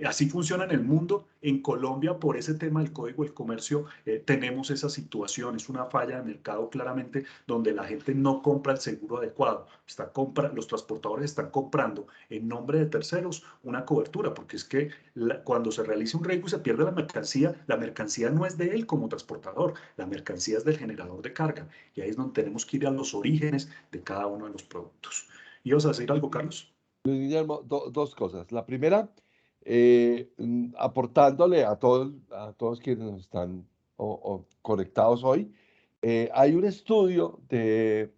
Así funciona en el mundo. En Colombia, por ese tema del Código del Comercio, tenemos esa situación. Es una falla de mercado claramente donde la gente no compra el seguro adecuado. Los transportadores están comprando en nombre de terceros una cobertura, porque es que cuando se realiza un riesgo y se pierde la mercancía no es de él como transportador, la mercancía es del generador de carga. Y ahí es donde tenemos que ir a los orígenes de cada uno de los productos. ¿Ibas a decir algo, Carlos? Luis Guillermo, dos cosas. La primera, aportándole a todos quienes están o conectados hoy, hay un estudio de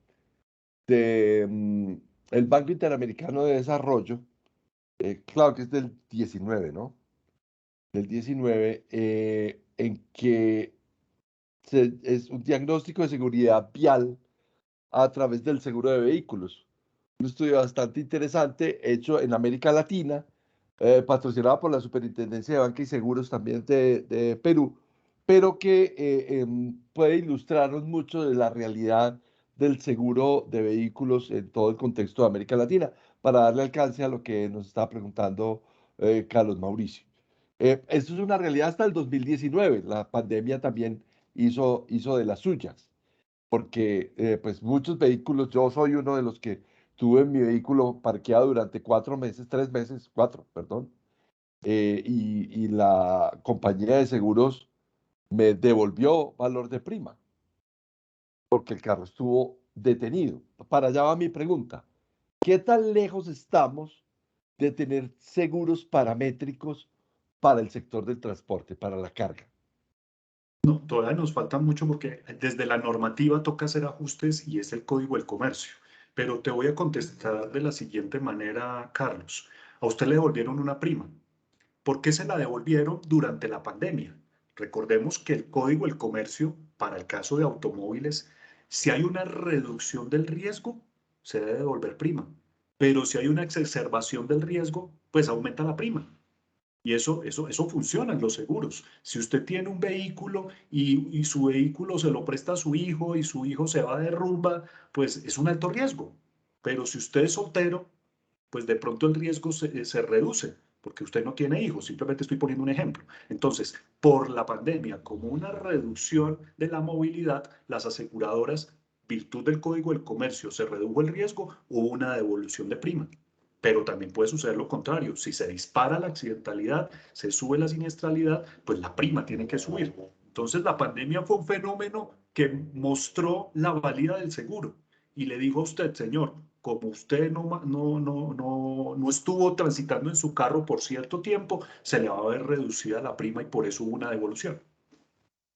el Banco Interamericano de Desarrollo, claro que es del 19, ¿no? Del 19, en que es un diagnóstico de seguridad vial a través del seguro de vehículos. Un estudio bastante interesante hecho en América Latina, patrocinado por la Superintendencia de Banca y Seguros también de Perú, pero que puede ilustrarnos mucho de la realidad del seguro de vehículos en todo el contexto de América Latina, para darle alcance a lo que nos está preguntando Carlos Mauricio. Esto es una realidad hasta el 2019, la pandemia también hizo de las suyas porque pues muchos vehículos, yo soy uno de los que tuve mi vehículo parqueado durante 4 meses, 3 meses, 4, perdón, y la compañía de seguros me devolvió valor de prima, porque el carro estuvo detenido. Para allá va mi pregunta. ¿Qué tan lejos estamos de tener seguros paramétricos para el sector del transporte, para la carga? No, todavía nos falta mucho porque desde la normativa toca hacer ajustes y es el Código del Comercio. Pero te voy a contestar de la siguiente manera, Carlos. A usted le devolvieron una prima. ¿Por qué se la devolvieron durante la pandemia? Recordemos que el Código del Comercio, para el caso de automóviles, si hay una reducción del riesgo, se debe devolver prima. Pero si hay una exacerbación del riesgo, pues aumenta la prima. Y eso funciona en los seguros. Si usted tiene un vehículo y su vehículo se lo presta a su hijo y su hijo se va de rumba, pues es un alto riesgo. Pero si usted es soltero, pues de pronto el riesgo se reduce. porque usted no tiene hijos, simplemente estoy poniendo un ejemplo. Entonces, por la pandemia, como una reducción de la movilidad, las aseguradoras, virtud del Código del Comercio, se redujo el riesgo, hubo una devolución de prima. Pero también puede suceder lo contrario. Si se dispara la accidentalidad, se sube la siniestralidad, pues la prima tiene que subir. Entonces la pandemia fue un fenómeno que mostró la valía del seguro y le dijo a usted, señor, como usted no estuvo transitando en su carro por cierto tiempo, se le va a ver reducida la prima y por eso hubo una devolución.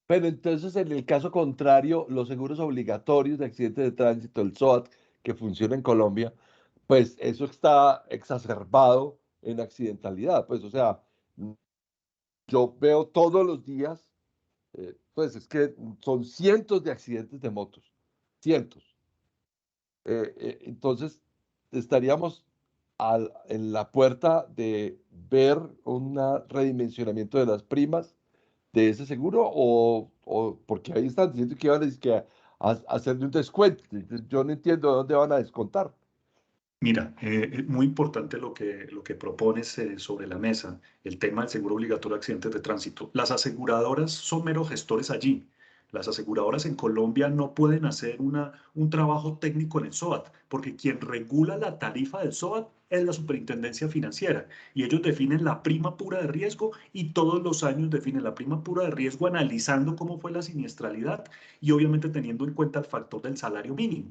Pero entonces, en el caso contrario, los seguros obligatorios de accidentes de tránsito, el SOAT, que funciona en Colombia, pues eso está exacerbado en accidentalidad. Pues, o sea, yo veo todos los días, pues es que son cientos de accidentes de motos, cientos. Entonces, estaríamos en la puerta de ver un redimensionamiento de las primas de ese seguro o porque ahí están diciendo que iban a hacerle un descuento. Entonces, yo no entiendo de dónde van a descontar. Mira, es muy importante lo que propones sobre la mesa, el tema del seguro obligatorio de accidentes de tránsito. Las aseguradoras son meros gestores allí. Las aseguradoras en Colombia no pueden hacer un trabajo técnico en el SOAT, porque quien regula la tarifa del SOAT es la Superintendencia Financiera y ellos definen la prima pura de riesgo y todos los años definen la prima pura de riesgo analizando cómo fue la siniestralidad y obviamente teniendo en cuenta el factor del salario mínimo.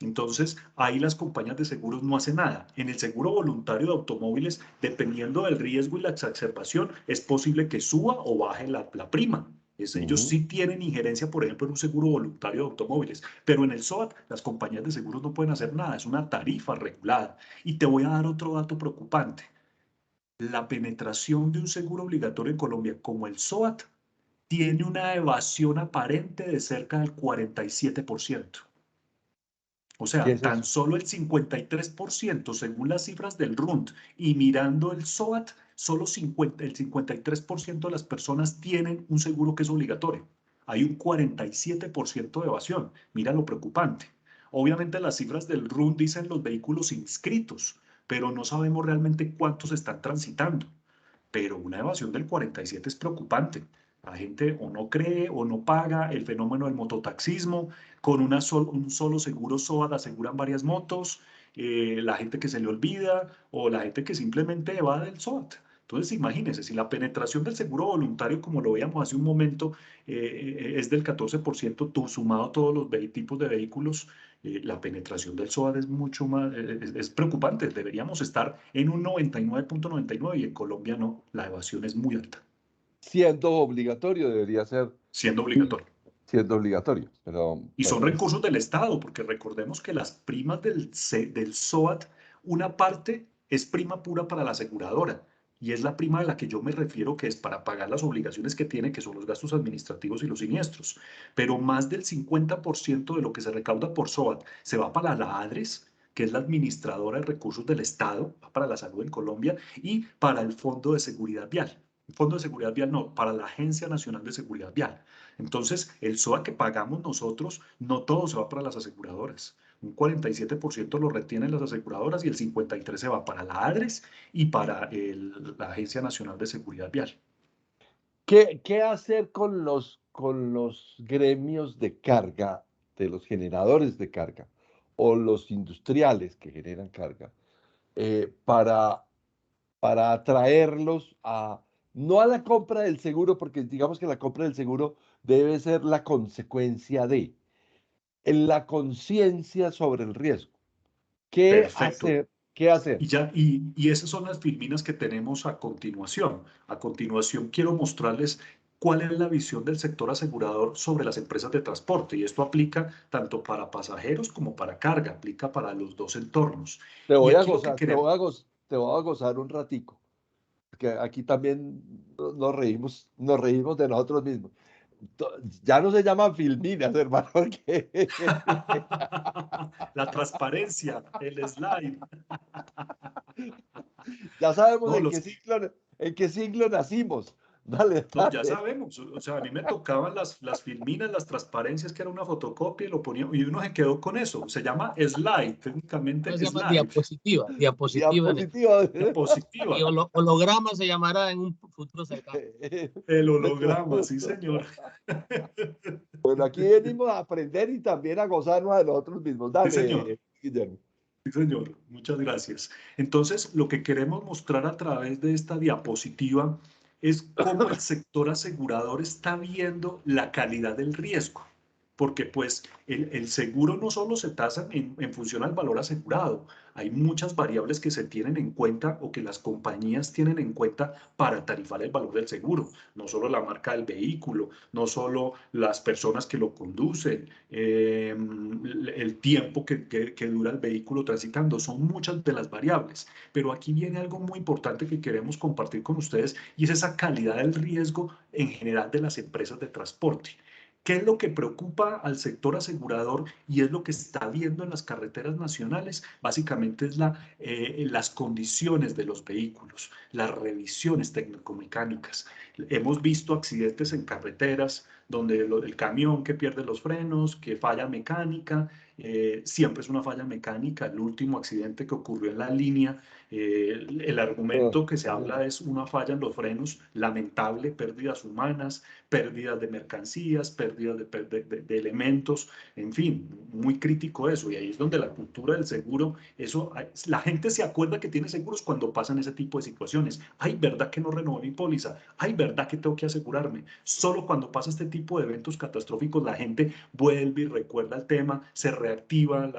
Entonces, ahí las compañías de seguros no hacen nada. En el seguro voluntario de automóviles, dependiendo del riesgo y la exacerbación, es posible que suba o baje la prima. Ellos Ujú. sí tienen injerencia, por ejemplo, en un seguro voluntario de automóviles, pero en el SOAT las compañías de seguros no pueden hacer nada, es una tarifa regulada. Y te voy a dar otro dato preocupante. La penetración de un seguro obligatorio en Colombia como el SOAT tiene una evasión aparente de cerca del 47%. O ¿Qué sea, es tan eso? solo el 53% según las cifras del RUND y mirando el SOAT, solo el 53% de las personas tienen un seguro que es obligatorio. Hay un 47% de evasión. Mira lo preocupante. Obviamente las cifras del RUND dicen los vehículos inscritos, pero no sabemos realmente cuántos están transitando. Pero una evasión del 47 es preocupante. La gente o no cree o no paga el fenómeno del mototaxismo, con un solo seguro SOAT aseguran varias motos, la gente que se le olvida o la gente que simplemente evade el SOAT. Entonces, imagínense, si la penetración del seguro voluntario, como lo veíamos hace un momento, es del 14%, sumado todos los tipos de vehículos, la penetración del SOAT es mucho más, es preocupante. Deberíamos estar en un 99.99 y en Colombia no, la evasión es muy alta, Siendo obligatorio, debería ser siendo sí, obligatorio. siendo obligatorio. Pero Y son bueno, recursos del Estado, porque recordemos que las primas del SOAT, una parte es prima pura para la aseguradora, y es la prima de la que yo me refiero, que es para pagar las obligaciones que tiene, que son los gastos administrativos y los siniestros. Pero más del 50% de lo que se recauda por SOAT se va para la ADRES, que es la administradora de recursos del Estado, va para la salud en Colombia, y para el Fondo de Seguridad Vial. El Fondo de Seguridad Vial no, para la Agencia Nacional de Seguridad Vial. Entonces, el SOA que pagamos nosotros, no todo se va para las aseguradoras. Un 47% lo retienen las aseguradoras y el 53% se va para la ADRES y para la Agencia Nacional de Seguridad Vial. ¿qué hacer con los gremios de carga, de los generadores de carga o los industriales que generan carga, para atraerlos no a la compra del seguro, porque digamos que la compra del seguro debe ser la consecuencia en la conciencia sobre el riesgo? ¿Qué Perfecto. hacer? ¿Qué hacer? Y esas son las filminas que tenemos a continuación. A continuación quiero mostrarles cuál es la visión del sector asegurador sobre las empresas de transporte. Y esto aplica tanto para pasajeros como para carga, aplica para los dos entornos. Te Y voy a aquí lo que gozar, queremos, te voy a gozar un ratico, porque aquí también nos reímos de nosotros mismos. Ya no se llaman filminas, hermano, porque la transparencia, el slide. ya sabemos No, en qué siglo nacimos. Dale, No, ya dale. sabemos, o sea, a mí me tocaban las filminas, las transparencias, que era una fotocopia y lo ponía, y uno se quedó con eso. Se llama slide, técnicamente No se llama slide, diapositiva, diapositiva en español. Diapositiva. Y diapositiva, holograma se llamará en un futuro cercano. el holograma, sí señor. Bueno, aquí venimos a aprender y también a gozarnos de nosotros mismos. Sí señor. Dale, Guillermo. Sí, señor. Muchas gracias. Entonces, lo que queremos mostrar a través de esta diapositiva es cómo el sector asegurador está viendo la calidad del riesgo. Porque pues el seguro no solo se tasa en función al valor asegurado, hay muchas variables que se tienen en cuenta o que las compañías tienen en cuenta para tarifar el valor del seguro. No solo la marca del vehículo, no solo las personas que lo conducen, el tiempo que dura el vehículo transitando, son muchas de las variables. Pero aquí viene algo muy importante que queremos compartir con ustedes y es esa calidad del riesgo en general de las empresas de transporte. ¿Qué es lo que preocupa al sector asegurador y es lo que está viendo en las carreteras nacionales? Básicamente es las condiciones de los vehículos, las revisiones técnico-mecánicas. Hemos visto accidentes en carreteras donde el camión que pierde los frenos, que falla mecánica, siempre es una falla mecánica. El último accidente que ocurrió en la línea, el argumento que se habla es una falla en los frenos, lamentable, pérdidas humanas, pérdidas de mercancías, pérdidas de elementos, en fin, muy crítico eso. Y ahí es donde la cultura del seguro, eso, la gente se acuerda que tiene seguros cuando pasan ese tipo de situaciones. Ay, ¿verdad que no renové mi póliza? Ay, ¿verdad que tengo que asegurarme? Solo cuando pasa este tipo de eventos catastróficos, la gente vuelve y recuerda el tema, se reactiva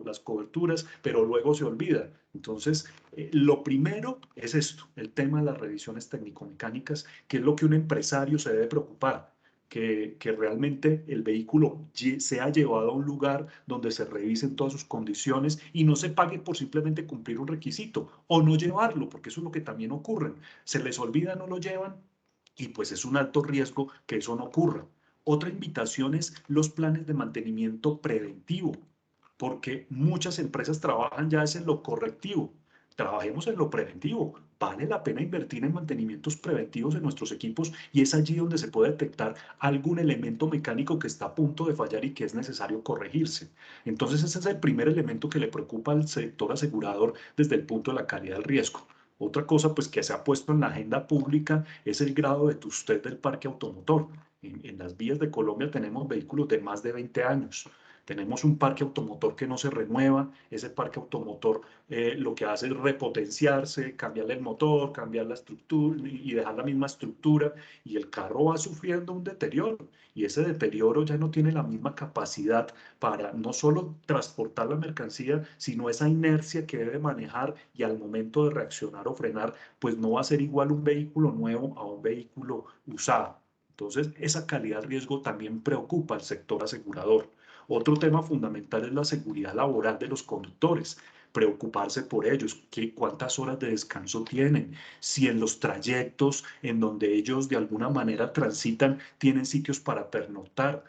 las coberturas, pero luego se olvida. Entonces, lo primero es esto, el tema de las revisiones técnico-mecánicas, que es lo que un empresario se debe preocupar, que realmente el vehículo sea llevado a un lugar donde se revisen todas sus condiciones y no se pague por simplemente cumplir un requisito o no llevarlo, porque eso es lo que también ocurre. Se les olvida, no lo llevan y pues es un alto riesgo que eso no ocurra. Otra invitación es los planes de mantenimiento preventivo, porque muchas empresas trabajan ya es en lo correctivo. Trabajemos en lo preventivo. Vale la pena invertir en mantenimientos preventivos en nuestros equipos y es allí donde se puede detectar algún elemento mecánico que está a punto de fallar y que es necesario corregirse. Entonces ese es el primer elemento que le preocupa al sector asegurador desde el punto de la calidad del riesgo. Otra cosa pues que se ha puesto en la agenda pública es el grado de tustez del parque automotor. En las vías de Colombia tenemos vehículos de más de 20 años. Tenemos un parque automotor que no se renueva, ese parque automotor lo que hace es repotenciarse, cambiarle el motor, cambiar la estructura y dejar la misma estructura y el carro va sufriendo un deterioro y ese deterioro ya no tiene la misma capacidad para no solo transportar la mercancía, sino esa inercia que debe manejar y al momento de reaccionar o frenar, pues no va a ser igual un vehículo nuevo a un vehículo usado. Entonces, esa calidad de riesgo también preocupa al sector asegurador. Otro tema fundamental es la seguridad laboral de los conductores, preocuparse por ellos, cuántas horas de descanso tienen, si en los trayectos en donde ellos de alguna manera transitan tienen sitios para pernoctar.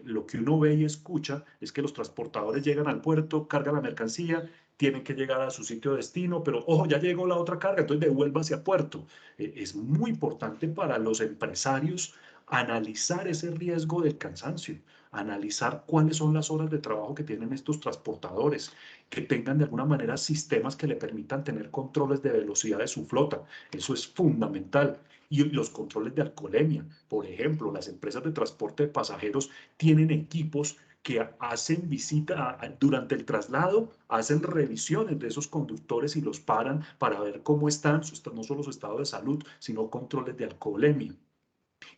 Lo que uno ve y escucha es que los transportadores llegan al puerto, cargan la mercancía, tienen que llegar a su sitio de destino, pero ojo, ya llegó la otra carga, entonces devuélvase a puerto. Es muy importante para los empresarios analizar ese riesgo del cansancio, analizar cuáles son las horas de trabajo que tienen estos transportadores, que tengan de alguna manera sistemas que le permitan tener controles de velocidad de su flota. Eso es fundamental. Y los controles de alcoholemia. Por ejemplo, las empresas de transporte de pasajeros tienen equipos que hacen visita durante el traslado, hacen revisiones de esos conductores y los paran para ver cómo están, no solo su estado de salud, sino controles de alcoholemia.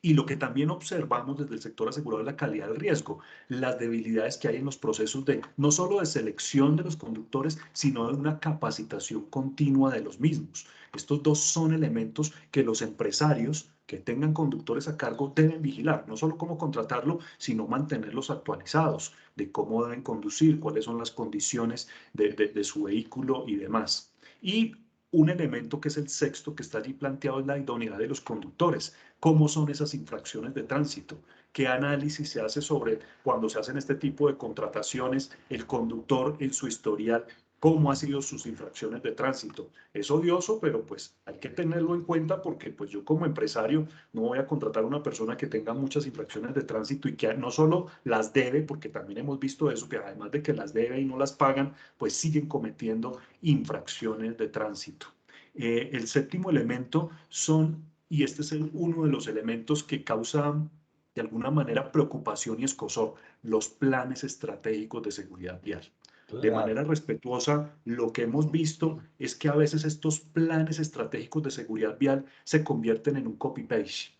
Y lo que también observamos desde el sector asegurador es la calidad del riesgo, las debilidades que hay en los procesos de no solo de selección de los conductores, sino de una capacitación continua de los mismos. Estos dos son elementos que los empresarios que tengan conductores a cargo deben vigilar, no solo cómo contratarlo, sino mantenerlos actualizados de cómo deben conducir, cuáles son las condiciones de su vehículo y demás. Y un elemento que es el sexto que está allí planteado es la idoneidad de los conductores. ¿Cómo son esas infracciones de tránsito? ¿Qué análisis se hace sobre cuando se hacen este tipo de contrataciones? El conductor en su historial, cómo han sido sus infracciones de tránsito. Es odioso, pero pues hay que tenerlo en cuenta porque pues yo como empresario no voy a contratar a una persona que tenga muchas infracciones de tránsito y que no solo las debe, porque también hemos visto eso, que además de que las debe y no las pagan, pues siguen cometiendo infracciones de tránsito. El séptimo elemento son, y este es uno de los elementos que causa de alguna manera preocupación y escozor, los planes estratégicos de seguridad vial. De manera respetuosa, lo que hemos visto es que a veces estos planes estratégicos de seguridad vial se convierten en un copy-paste.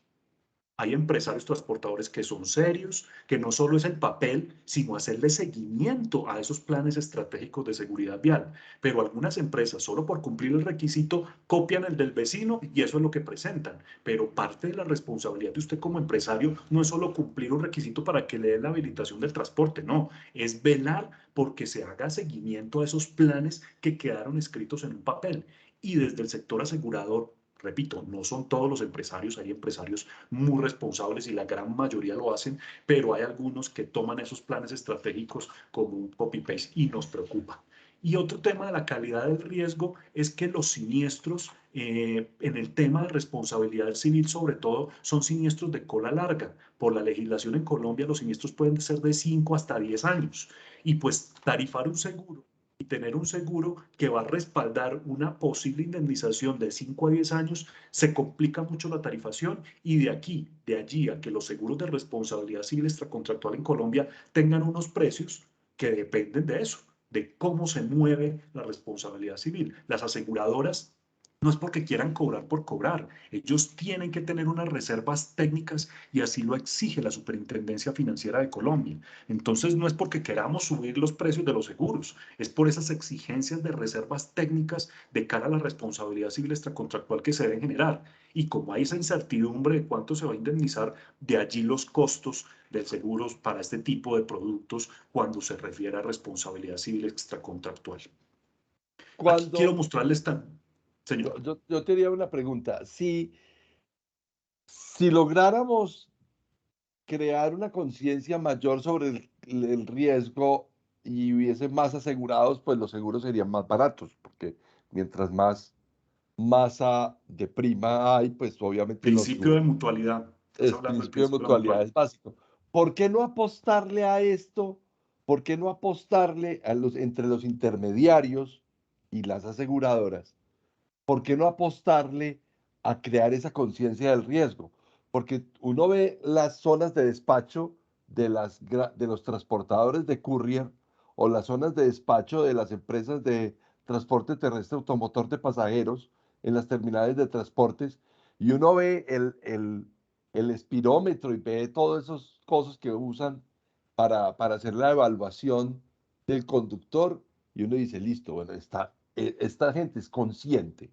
Hay empresarios transportadores que son serios, que no solo es el papel, sino hacerle seguimiento a esos planes estratégicos de seguridad vial. Pero algunas empresas, solo por cumplir el requisito, copian el del vecino y eso es lo que presentan. Pero parte de la responsabilidad de usted como empresario no es solo cumplir un requisito para que le den la habilitación del transporte, no, es velar porque se haga seguimiento a esos planes que quedaron escritos en un papel. Y desde el sector asegurador, repito, no son todos los empresarios, hay empresarios muy responsables y la gran mayoría lo hacen, pero hay algunos que toman esos planes estratégicos como un copy-paste y nos preocupa. Y otro tema de la calidad del riesgo es que los siniestros, en el tema de responsabilidad civil sobre todo, son siniestros de cola larga. Por la legislación en Colombia los siniestros pueden ser de 5 hasta 10 años. Y pues tarifar un seguro y tener un seguro que va a respaldar una posible indemnización de 5 a 10 años, se complica mucho la tarifación y de allí a que los seguros de responsabilidad civil extracontractual en Colombia tengan unos precios que dependen de eso, de cómo se mueve la responsabilidad civil. Las aseguradoras no es porque quieran cobrar por cobrar, ellos tienen que tener unas reservas técnicas y así lo exige la Superintendencia Financiera de Colombia. Entonces no es porque queramos subir los precios de los seguros, es por esas exigencias de reservas técnicas de cara a la responsabilidad civil extracontractual que se deben generar. Y como hay esa incertidumbre de cuánto se va a indemnizar, de allí los costos de seguros para este tipo de productos cuando se refiere a responsabilidad civil extracontractual. Aquí quiero mostrarles señor. Yo tenía una pregunta. Si lográramos crear una conciencia mayor sobre el riesgo y hubiese más asegurados, pues los seguros serían más baratos, porque mientras más masa de prima hay, pues obviamente Principio de mutualidad. Estás el hablando del principio de principio de la mutualidad es mutualidad. básico. ¿Por qué no apostarle a esto? ¿Por qué no apostarle entre los intermediarios y las aseguradoras? ¿Por qué no apostarle a crear esa conciencia del riesgo? Porque uno ve las zonas de despacho de los transportadores de courier o las zonas de despacho de las empresas de transporte terrestre automotor de pasajeros en las terminales de transportes y uno ve el espirómetro y ve todas esas cosas que usan para hacer la evaluación del conductor y uno dice, listo, bueno, esta gente es consciente,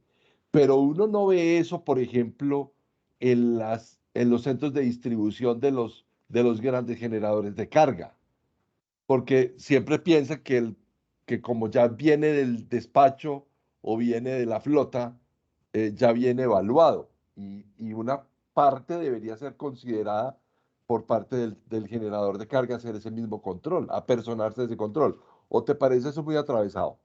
pero uno no ve eso, por ejemplo, en los centros de distribución de los grandes generadores de carga, porque siempre piensa que como ya viene del despacho o viene de la flota, ya viene evaluado y una parte debería ser considerada por parte del generador de carga hacer ese mismo control, apersonarse ese control. ¿O te parece eso muy atravesado?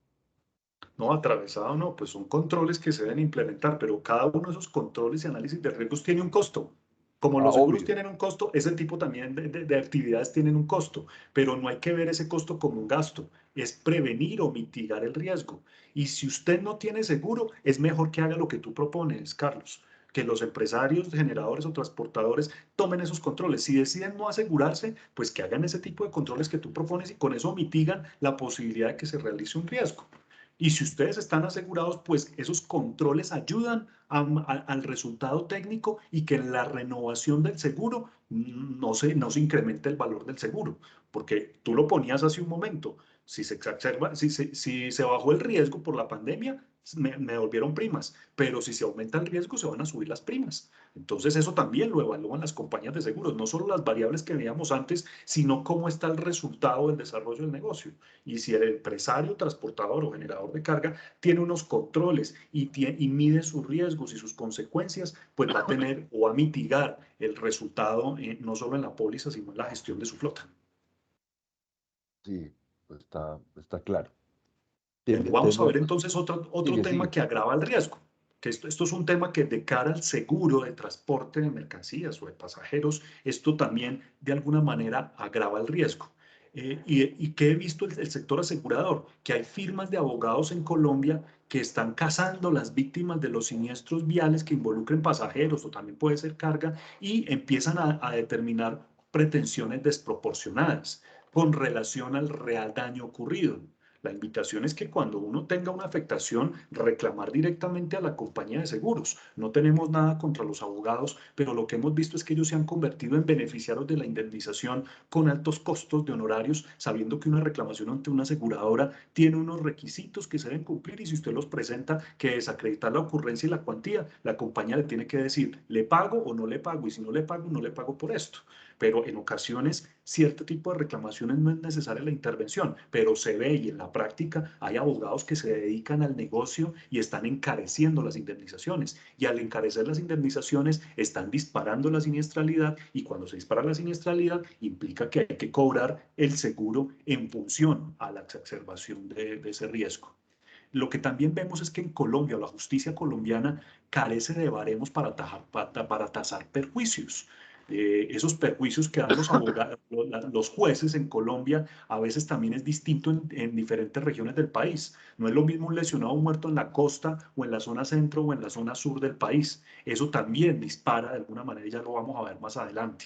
No, atravesado no, pues son controles que se deben implementar, pero cada uno de esos controles y análisis de riesgos tiene un costo. Como Ah, los seguros obvio. tienen un costo, ese tipo también de actividades tienen un costo, pero no hay que ver ese costo como un gasto, es prevenir o mitigar el riesgo. Y si usted no tiene seguro, es mejor que haga lo que tú propones, Carlos, que los empresarios, generadores o transportadores tomen esos controles. Si deciden no asegurarse, pues que hagan ese tipo de controles que tú propones y con eso mitigan la posibilidad de que se realice un riesgo. Y si ustedes están asegurados, pues esos controles ayudan al resultado técnico y que en la renovación del seguro no se incremente el valor del seguro. Porque tú lo ponías hace un momento, si se bajó el riesgo por la pandemia, me devolvieron primas, pero si se aumenta el riesgo, se van a subir las primas. Entonces eso también lo evalúan las compañías de seguros, no solo las variables que veíamos antes, sino cómo está el resultado del desarrollo del negocio. Y si el empresario, transportador o generador de carga tiene unos controles y mide sus riesgos y sus consecuencias, pues va a tener o a mitigar el resultado no solo en la póliza, sino en la gestión de su flota. Sí, está claro. Vamos a ver entonces otro sigue, tema sigue. que agrava el riesgo. Que esto es un tema que de cara al seguro de transporte de mercancías o de pasajeros, esto también de alguna manera agrava el riesgo. ¿Y qué he visto el sector asegurador? Que hay firmas de abogados en Colombia que están cazando las víctimas de los siniestros viales que involucren pasajeros o también puede ser carga y empiezan a determinar pretensiones desproporcionadas con relación al real daño ocurrido. La invitación es que cuando uno tenga una afectación, reclamar directamente a la compañía de seguros. No tenemos nada contra los abogados, pero lo que hemos visto es que ellos se han convertido en beneficiarios de la indemnización con altos costos de honorarios, sabiendo que una reclamación ante una aseguradora tiene unos requisitos que se deben cumplir y si usted los presenta, que desacreditar la ocurrencia y la cuantía, la compañía le tiene que decir, ¿le pago o no le pago? Y si no le pago, no le pago por esto. Pero en ocasiones, cierto tipo de reclamaciones no es necesaria la intervención, pero se ve y en la práctica hay abogados que se dedican al negocio y están encareciendo las indemnizaciones. Y al encarecer las indemnizaciones, están disparando la siniestralidad y cuando se dispara la siniestralidad, implica que hay que cobrar el seguro en función a la exacerbación de ese riesgo. Lo que también vemos es que en Colombia, la justicia colombiana carece de baremos para tasar perjuicios. Esos perjuicios que dan los abogados, los jueces en Colombia, a veces también es distinto en diferentes regiones del país. No es lo mismo un lesionado muerto en la costa o en la zona centro o en la zona sur del país. Eso también dispara de alguna manera, ya lo vamos a ver más adelante.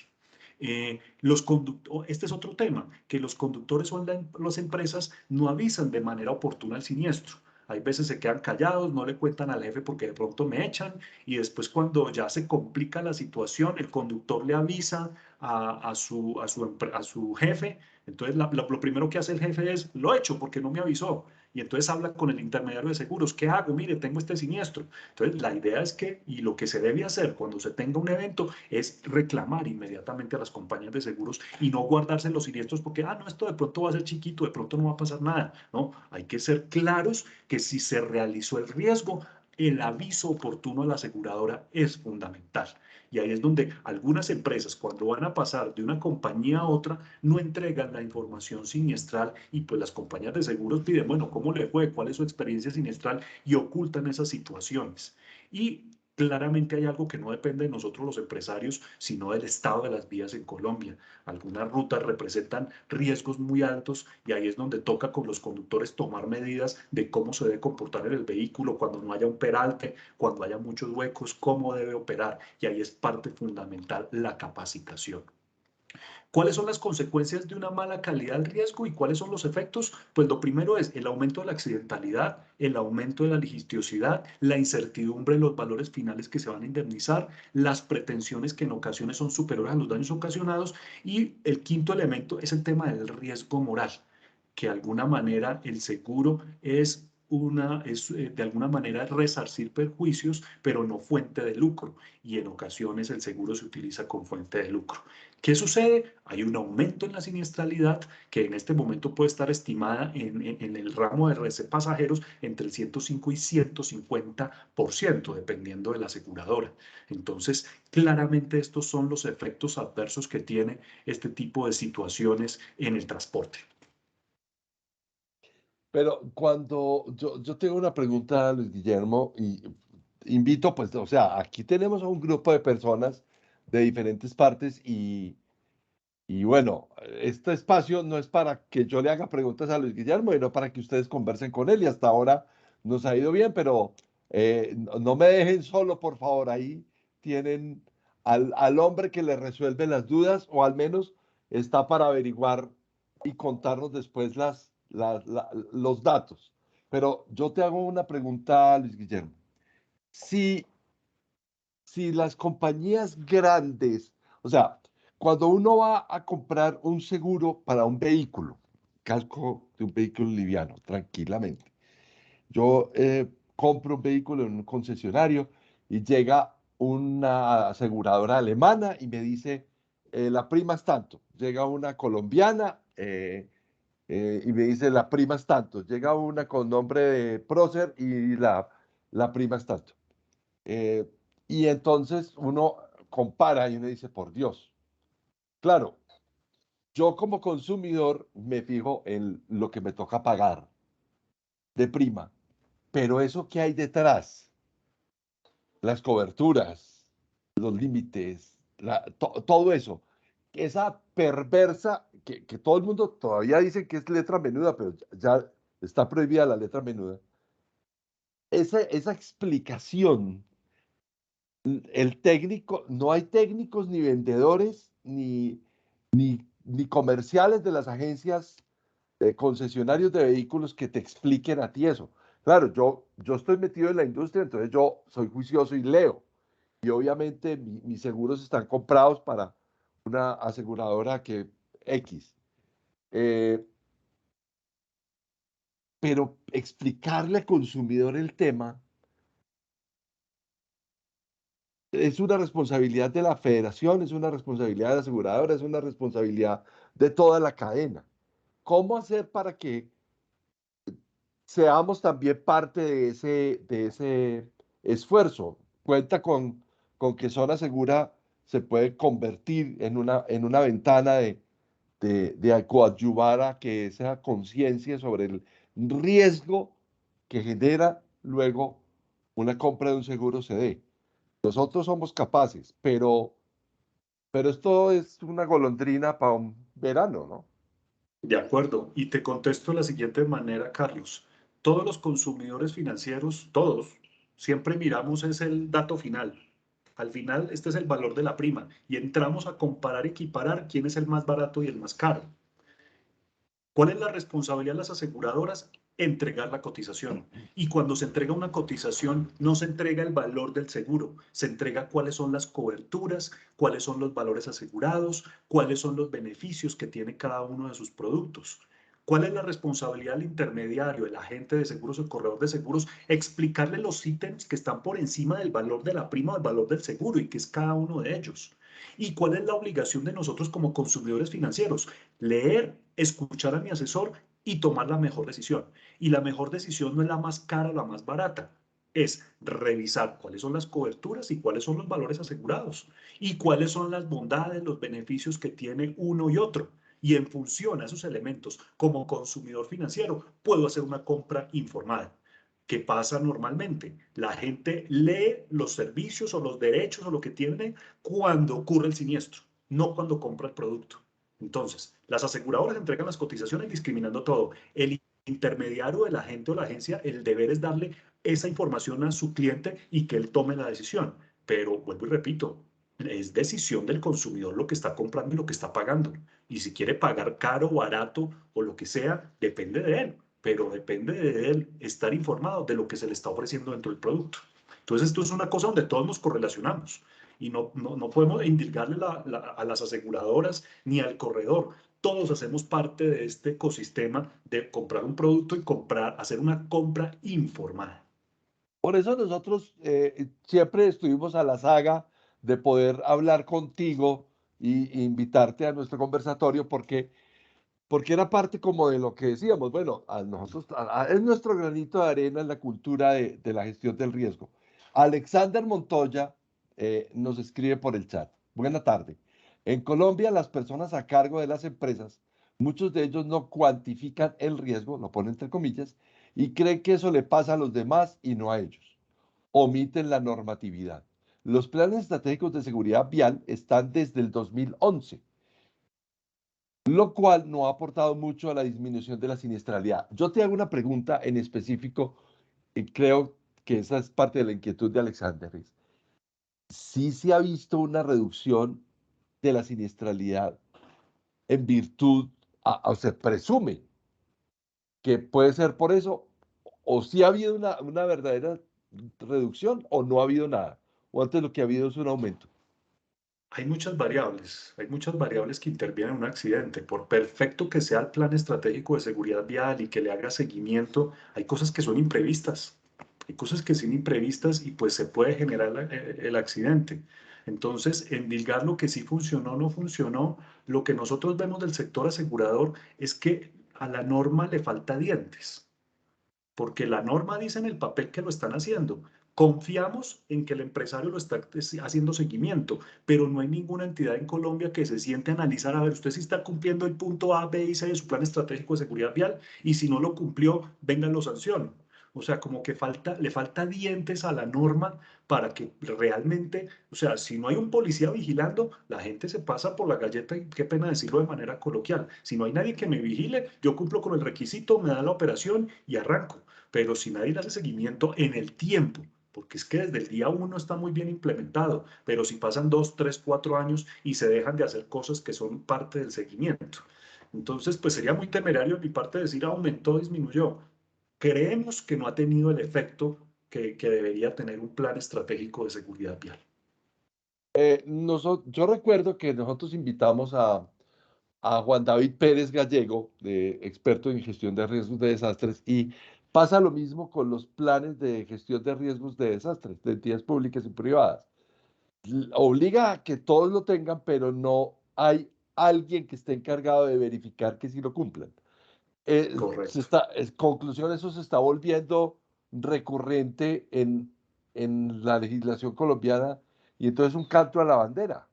Este es otro tema, que los conductores o las empresas no avisan de manera oportuna al siniestro. Hay veces se quedan callados, no le cuentan al jefe porque de pronto me echan y después cuando ya se complica la situación, el conductor le avisa a su jefe. Entonces lo primero que hace el jefe es, lo echo porque no me avisó. Y entonces habla con el intermediario de seguros, ¿qué hago? Mire, tengo este siniestro. Entonces la idea es que, y lo que se debe hacer cuando se tenga un evento es reclamar inmediatamente a las compañías de seguros y no guardarse los siniestros porque, no, esto de pronto va a ser chiquito, de pronto no va a pasar nada. No, hay que ser claros que si se realizó el riesgo, el aviso oportuno a la aseguradora es fundamental. Y ahí es donde algunas empresas, cuando van a pasar de una compañía a otra, no entregan la información siniestral y pues las compañías de seguros piden, bueno, ¿cómo le fue? ¿Cuál es su experiencia siniestral? Y ocultan esas situaciones. Y claramente hay algo que no depende de nosotros los empresarios, sino del estado de las vías en Colombia. Algunas rutas representan riesgos muy altos y ahí es donde toca con los conductores tomar medidas de cómo se debe comportar en el vehículo cuando no haya un peralte, cuando haya muchos huecos, cómo debe operar. Y ahí es parte fundamental la capacitación. ¿Cuáles son las consecuencias de una mala calidad del riesgo y cuáles son los efectos? Pues lo primero es el aumento de la accidentalidad, el aumento de la litigiosidad, la incertidumbre en los valores finales que se van a indemnizar, las pretensiones que en ocasiones son superiores a los daños ocasionados y el quinto elemento es el tema del riesgo moral, que de alguna manera el seguro es de alguna manera resarcir perjuicios, pero no fuente de lucro. Y en ocasiones el seguro se utiliza como fuente de lucro. ¿Qué sucede? Hay un aumento en la siniestralidad que en este momento puede estar estimada en el ramo de pasajeros entre el 105 y 150%, dependiendo de la aseguradora. Entonces, claramente estos son los efectos adversos que tiene este tipo de situaciones en el transporte. Pero cuando yo tengo una pregunta, Luis Guillermo, y invito, pues, o sea, aquí tenemos a un grupo de personas de diferentes partes y bueno, este espacio no es para que yo le haga preguntas a Luis Guillermo, sino para que ustedes conversen con él y hasta ahora nos ha ido bien, pero no me dejen solo, por favor, ahí tienen al hombre que le resuelve las dudas o al menos está para averiguar y contarnos después los datos. Pero yo te hago una pregunta, Luis Guillermo. Si si las compañías grandes, o sea, cuando uno va a comprar un seguro para un vehículo, casco de un vehículo liviano, tranquilamente. Yo compro un vehículo en un concesionario y llega una aseguradora alemana y me dice, la prima es tanto. Llega una colombiana y me dice, la prima es tanto. Llega una con nombre de prócer y la prima es tanto. Eh, y entonces uno compara y uno dice, por Dios, claro, yo como consumidor me fijo en lo que me toca pagar. de prima, pero eso que hay detrás, las coberturas, los límites, todo eso, esa perversa, que todo el mundo todavía dice que es letra menuda, pero ya está prohibida la letra menuda, esa explicación, el técnico, no hay técnicos ni vendedores ni comerciales de las agencias concesionarios de vehículos que te expliquen a ti eso. Claro, yo estoy metido en la industria, entonces yo soy juicioso y leo. Y obviamente mis seguros están comprados para una aseguradora que X. Pero explicarle al consumidor el tema es una responsabilidad de la federación, es una responsabilidad de la aseguradora, es una responsabilidad de toda la cadena. ¿Cómo hacer para que seamos también parte de ese esfuerzo? Cuenta con que Zona Segura se puede convertir en una ventana de coadyuvar a que esa conciencia sobre el riesgo que genera luego una compra de un seguro se dé. Nosotros somos capaces, pero esto es una golondrina para un verano, ¿no? De acuerdo. Y te contesto de la siguiente manera, Carlos. Todos los consumidores financieros, todos, siempre miramos es el dato final. Al final, este es el valor de la prima y entramos a comparar, equiparar quién es el más barato y el más caro. ¿Cuál es la responsabilidad de las aseguradoras? Entregar la cotización. Y cuando se entrega una cotización, no se entrega el valor del seguro, se entrega cuáles son las coberturas, cuáles son los valores asegurados, cuáles son los beneficios que tiene cada uno de sus productos. ¿Cuál es la responsabilidad del intermediario, el agente de seguros, el corredor de seguros? Explicarle los ítems que están por encima del valor de la prima o del valor del seguro y qué es cada uno de ellos. ¿Y cuál es la obligación de nosotros como consumidores financieros? Leer, escuchar a mi asesor y tomar la mejor decisión. Y la mejor decisión no es la más cara o la más barata, es revisar cuáles son las coberturas y cuáles son los valores asegurados y cuáles son las bondades, los beneficios que tiene uno y otro. Y en función a esos elementos, como consumidor financiero, puedo hacer una compra informada. ¿Qué pasa normalmente? La gente lee los servicios o los derechos o lo que tiene cuando ocurre el siniestro, no cuando compra el producto. Entonces, las aseguradoras entregan las cotizaciones discriminando todo. El intermediario del agente o la agencia, el deber es darle esa información a su cliente y que él tome la decisión. Pero vuelvo y repito, es decisión del consumidor lo que está comprando y lo que está pagando. Y si quiere pagar caro, barato o lo que sea, depende de él. Pero depende de él estar informado de lo que se le está ofreciendo dentro del producto. Entonces, esto es una cosa donde todos nos correlacionamos y no podemos indilgarle a las aseguradoras ni al corredor. Todos hacemos parte de este ecosistema de comprar un producto y hacer una compra informada. Por eso nosotros siempre estuvimos a la saga de poder hablar contigo e invitarte a nuestro conversatorio porque era parte como de lo que decíamos, bueno, a nosotros es nuestro granito de arena en la cultura de la gestión del riesgo. Alexander Montoya nos escribe por el chat. Buena tarde. En Colombia, las personas a cargo de las empresas, muchos de ellos no cuantifican el riesgo, lo ponen entre comillas, y creen que eso le pasa a los demás y no a ellos. Omiten la normatividad. Los planes estratégicos de seguridad vial están desde el 2011, lo cual no ha aportado mucho a la disminución de la siniestralidad. Yo te hago una pregunta en específico y creo que esa es parte de la inquietud de Alexander. Sí se ha visto una reducción de la siniestralidad en virtud, o se presume que puede ser por eso, o sí ha habido una verdadera reducción o no ha habido nada, o antes lo que ha habido es un aumento. Hay muchas variables que intervienen en un accidente. Por perfecto que sea el plan estratégico de seguridad vial y que le haga seguimiento, hay cosas que son imprevistas. Hay cosas que son imprevistas y pues se puede generar el accidente. Entonces, endilgar lo que sí funcionó o no funcionó, lo que nosotros vemos del sector asegurador es que a la norma le falta dientes, porque la norma dice en el papel que lo están haciendo, Confiamos en que el empresario lo está haciendo seguimiento, pero no hay ninguna entidad en Colombia que se siente a analizar, a ver, usted sí está cumpliendo el punto A, B y C de su plan estratégico de seguridad vial, y si no lo cumplió, vengan, lo sancionen. O sea, como que le falta dientes a la norma para que realmente, o sea, si no hay un policía vigilando, la gente se pasa por la galleta, y qué pena decirlo de manera coloquial. Si no hay nadie que me vigile, yo cumplo con el requisito, me da la operación y arranco. Pero si nadie le hace seguimiento en el tiempo, porque es que desde el día 1 está muy bien implementado, pero si pasan 2, 3, 4 años y se dejan de hacer cosas que son parte del seguimiento. Entonces, pues sería muy temerario de mi parte decir aumentó, disminuyó. Creemos que no ha tenido el efecto que debería tener un plan estratégico de seguridad vial. Yo recuerdo que nosotros invitamos a Juan David Pérez Gallego, experto en gestión de riesgos de desastres, y pasa lo mismo con los planes de gestión de riesgos de desastres de entidades públicas y privadas. Obliga a que todos lo tengan, pero no hay alguien que esté encargado de verificar que sí lo cumplan. Correcto. Conclusión, eso se está volviendo recurrente en la legislación colombiana y entonces un canto a la bandera.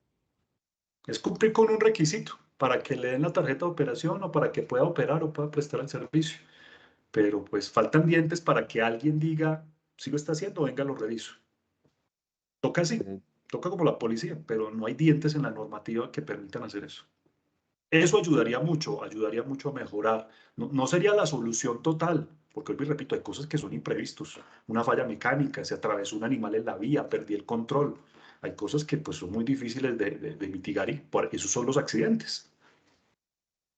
Es cumplir con un requisito para que le den la tarjeta de operación o para que pueda operar o pueda prestar el servicio. Pero pues faltan dientes para que alguien diga, si lo está haciendo, venga, lo reviso. Toca así, Eh, toca como la policía, pero no hay dientes en la normativa que permitan hacer eso. Eso ayudaría mucho a mejorar. No, no sería la solución total, porque hoy repito, hay cosas que son imprevistos. Una falla mecánica, se atravesó un animal en la vía, perdí el control. Hay cosas que pues, son muy difíciles de mitigar y por esos son los accidentes.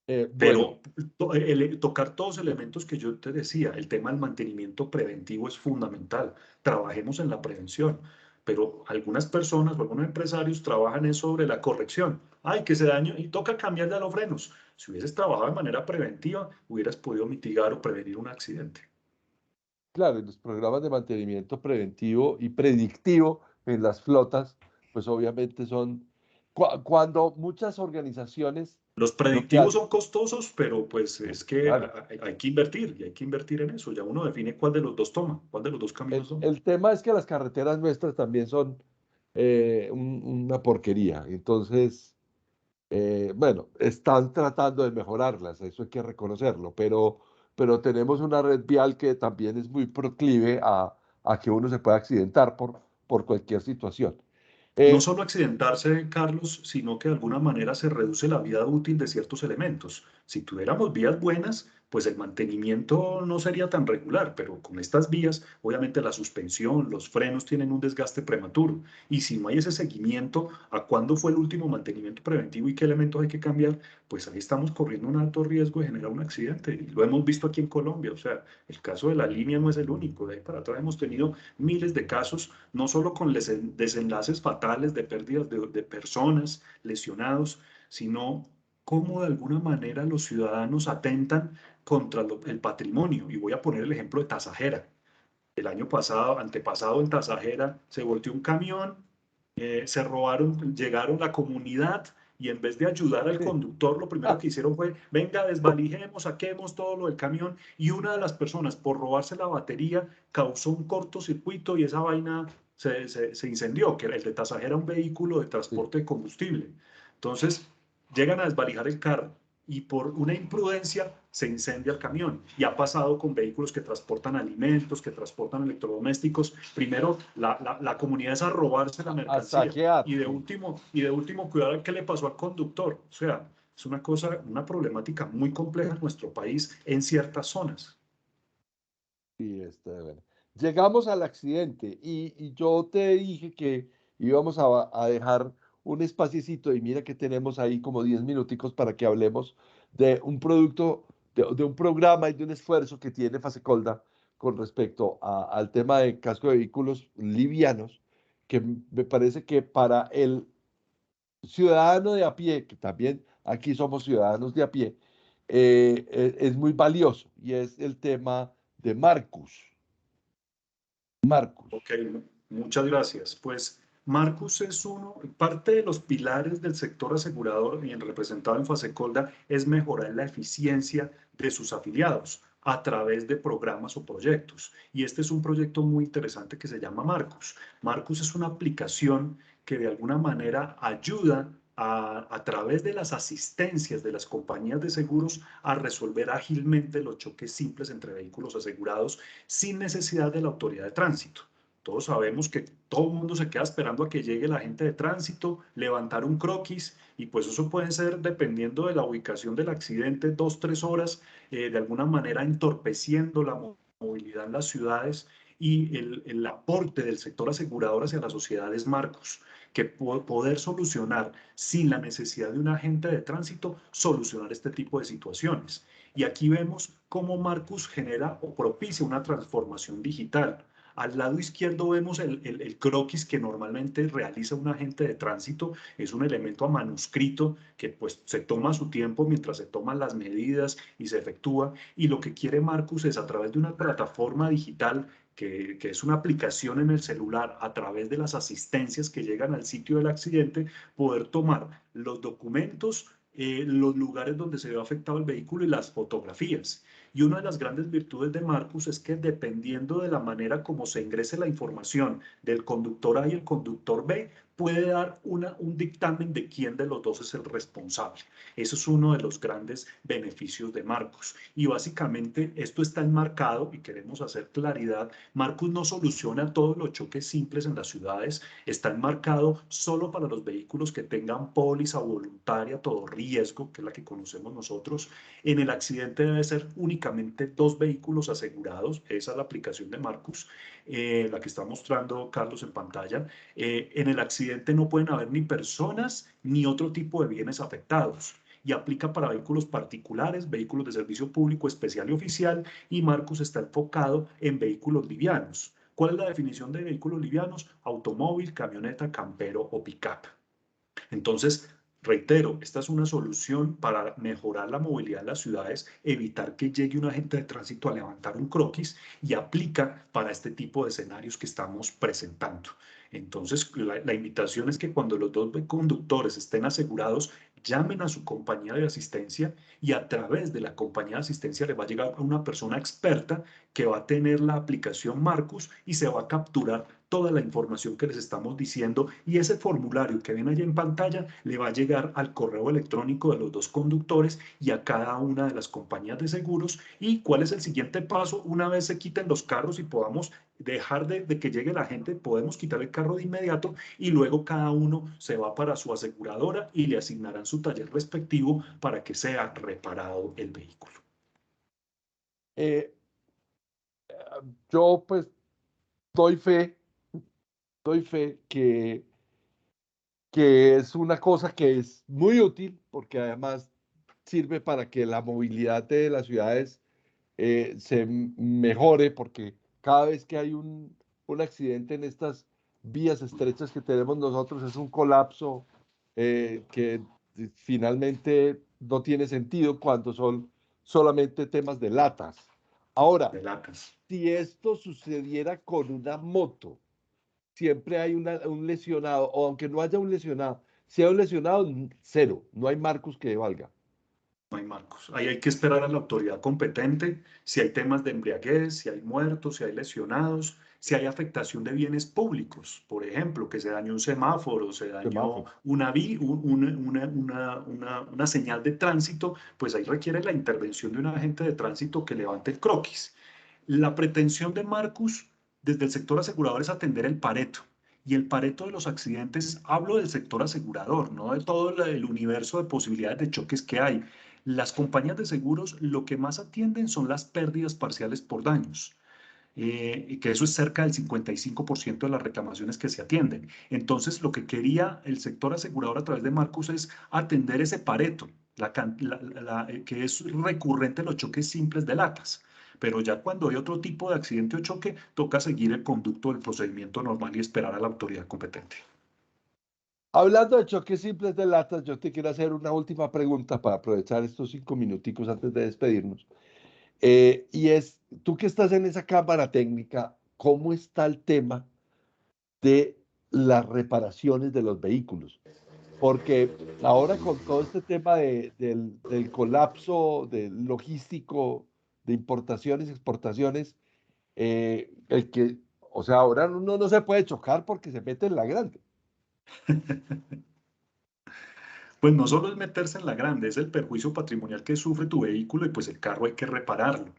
bueno, Pero tocar todos los elementos que yo te decía, el tema del mantenimiento preventivo es fundamental. Trabajemos en la prevención, pero algunas personas o algunos empresarios trabajan es sobre la corrección. Ay, que se dañó y toca cambiarle a los frenos. Si hubieses trabajado de manera preventiva, hubieras podido mitigar o prevenir un accidente. claro, y los programas de mantenimiento preventivo y predictivo en las flotas, pues obviamente son cuando muchas organizaciones Los lo que predictivos hacen, son costosos, pero pues es que claro, hay que invertir y hay que invertir en eso. Ya uno define cuál de los dos toma, cuál de los dos caminos toma. el tema es que las carreteras nuestras también son una porquería. Entonces, bueno, están tratando de mejorarlas, eso hay que reconocerlo, pero tenemos una red vial que también es muy proclive a que uno se pueda accidentar por cualquier situación. No Eh, solo accidentarse, Carlos, sino que de alguna manera se reduce la vida útil de ciertos elementos. Si tuviéramos vías buenas, pues el mantenimiento no sería tan regular, pero con estas vías, obviamente la suspensión, los frenos tienen un desgaste prematuro. Y si no hay ese seguimiento a cuándo fue el último mantenimiento preventivo y qué elementos hay que cambiar, pues ahí estamos corriendo un alto riesgo de generar un accidente. Y lo hemos visto aquí en Colombia, o sea, el caso de la línea no es el único. De ahí para atrás hemos tenido miles de casos, no solo con desenlaces fatales de pérdidas de personas, lesionados, sino cómo de alguna manera los ciudadanos atentan contra el patrimonio. Y voy a poner el ejemplo de Tasajera. El año pasado, antepasado en Tasajera, se volteó un camión, se robaron, llegaron la comunidad y en vez de ayudar al sí. conductor, lo primero que hicieron fue, venga, desvalijemos, saquemos todo lo del camión. Y una de las personas, por robarse la batería, causó un cortocircuito y esa vaina se incendió, que el de Tasajera, un vehículo de Sí. transporte de combustible. Entonces, llegan a desvalijar el carro y por una imprudencia se incendia el camión. Y ha pasado con vehículos que transportan alimentos, que transportan electrodomésticos. Primero, la comunidad es a robarse la A mercancía saquear, y sí. de último cuidar qué le pasó al conductor. O sea, es una cosa, una problemática muy compleja en nuestro país en ciertas zonas. Sí, bueno. Llegamos al accidente y yo te dije que íbamos a dejar un espaciecito y mira que tenemos ahí como 10 minuticos para que hablemos de un producto, de un programa y de un esfuerzo que tiene Fasecolda con respecto al tema de casco de vehículos livianos, que me parece que para el ciudadano de a pie, que también aquí somos ciudadanos de a pie, es muy valioso y es el tema de Marcus. Marcus. Ok, muchas gracias. Pues Marcus es parte de los pilares del sector asegurador y el representado en Fasecolda es mejorar la eficiencia de sus afiliados. a través de programas o proyectos. Y este es un proyecto muy interesante que se llama Marcus. Marcus es una aplicación que de alguna manera ayuda a través de las asistencias de las compañías de seguros a resolver ágilmente los choques simples entre vehículos asegurados sin necesidad de la autoridad de tránsito. Todos sabemos que todo el mundo se queda esperando a que llegue la agente de tránsito, levantar un croquis, y pues eso puede ser, dependiendo de la ubicación del accidente, 2, 3 horas, de alguna manera entorpeciendo la movilidad en las ciudades. Y el aporte del sector asegurador hacia la sociedad es Marcus, que poder solucionar sin la necesidad de un agente de tránsito, solucionar este tipo de situaciones. Y aquí vemos cómo Marcus genera o propicia una transformación digital. Al lado izquierdo vemos el croquis que normalmente realiza un agente de tránsito. Es un elemento a manuscrito que pues se toma su tiempo mientras se toman las medidas y se efectúa. Y lo que quiere Marcus es, a través de una plataforma digital que es una aplicación en el celular, a través de las asistencias que llegan al sitio del accidente, poder tomar los documentos, los lugares donde se ve afectado el vehículo y las fotografías. Y una de las grandes virtudes de Marcus es que, dependiendo de la manera como se ingrese la información del conductor A y el conductor B, puede dar un dictamen de quién de los dos es el responsable. Eso es uno de los grandes beneficios de Marcus. Y básicamente esto está enmarcado, y queremos hacer claridad, Marcus no soluciona todos los choques simples en las ciudades, está enmarcado solo para los vehículos que tengan póliza voluntaria todo riesgo, que es la que conocemos nosotros. En el accidente debe ser únicamente 2 vehículos asegurados. Esa es la aplicación de Marcus, la que está mostrando Carlos en pantalla. En el accidente no pueden haber ni personas ni otro tipo de bienes afectados, y aplica para vehículos particulares, vehículos de servicio público especial y oficial, y Marcus está enfocado en vehículos livianos. ¿Cuál es la definición de vehículos livianos? Automóvil, camioneta, campero o pickup. Entonces, reitero, esta es una solución para mejorar la movilidad en las ciudades, evitar que llegue un agente de tránsito a levantar un croquis, y aplica para este tipo de escenarios que estamos presentando. Entonces, la invitación es que cuando los dos conductores estén asegurados, llamen a su compañía de asistencia, y a través de la compañía de asistencia le va a llegar a una persona experta que va a tener la aplicación Marcus y se va a capturar toda la información que les estamos diciendo, y ese formulario que ven allí en pantalla le va a llegar al correo electrónico de los dos conductores y a cada una de las compañías de seguros. ¿Y cuál es el siguiente paso? Una vez se quiten los carros y podamos dejar de que llegue la gente, podemos quitar el carro de inmediato, y luego cada uno se va para su aseguradora y le asignarán su taller respectivo para que sea reparado el vehículo. Yo pues doy fe que es una cosa que es muy útil, porque además sirve para que la movilidad de las ciudades se mejore, porque cada vez que hay un accidente en estas vías estrechas que tenemos nosotros, es un colapso que finalmente no tiene sentido cuando son solamente temas de latas. Ahora, De latas. si esto sucediera con una moto, siempre hay un lesionado, o aunque no haya un lesionado, si hay un lesionado, cero, no hay Marcus que valga. No hay Marcos. Ahí hay que esperar a la autoridad competente si hay temas de embriaguez, si hay muertos, si hay lesionados, si hay afectación de bienes públicos. Por ejemplo, que se dañó un semáforo, se dañó Semáforo. una señal de tránsito, pues ahí requiere la intervención de un agente de tránsito que levante el croquis. La pretensión de Marcus desde el sector asegurador es atender el Pareto. Y el Pareto de los accidentes, hablo del sector asegurador, no de todo el universo de posibilidades de choques que hay. Las compañías de seguros lo que más atienden son las pérdidas parciales por daños, que eso es cerca del 55% de las reclamaciones que se atienden. Entonces, lo que quería el sector asegurador a través de Marcus es atender ese Pareto, que es recurrente en los choques simples de latas. Pero ya cuando hay otro tipo de accidente o choque, toca seguir el conducto del procedimiento normal y esperar a la autoridad competente. Hablando de choques simples de latas, yo te quiero hacer una última pregunta para aprovechar estos 5 minuticos antes de despedirnos. Y es, tú que estás en esa cámara técnica, ¿cómo está el tema de las reparaciones de los vehículos? Porque ahora con todo este tema del colapso del logístico importaciones y exportaciones, o sea, ahora uno no se puede chocar porque se mete en la grande. Pues no solo es meterse en la grande, es el perjuicio patrimonial que sufre tu vehículo y pues el carro hay que repararlo.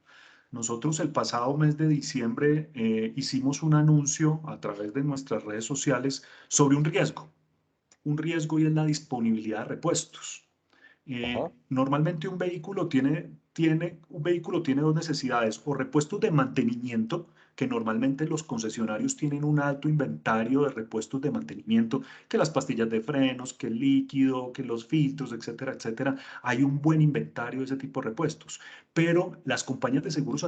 Nosotros el pasado mes de diciembre hicimos un anuncio a través de nuestras redes sociales sobre un riesgo y es la disponibilidad de repuestos. Ajá. Normalmente un vehículo tiene dos necesidades, o repuestos de mantenimiento, que normalmente los concesionarios tienen un alto inventario de repuestos de mantenimiento, que las pastillas de frenos, que el líquido, que los filtros, etcétera, etcétera. Hay un buen inventario de ese tipo de repuestos, pero las compañías de seguros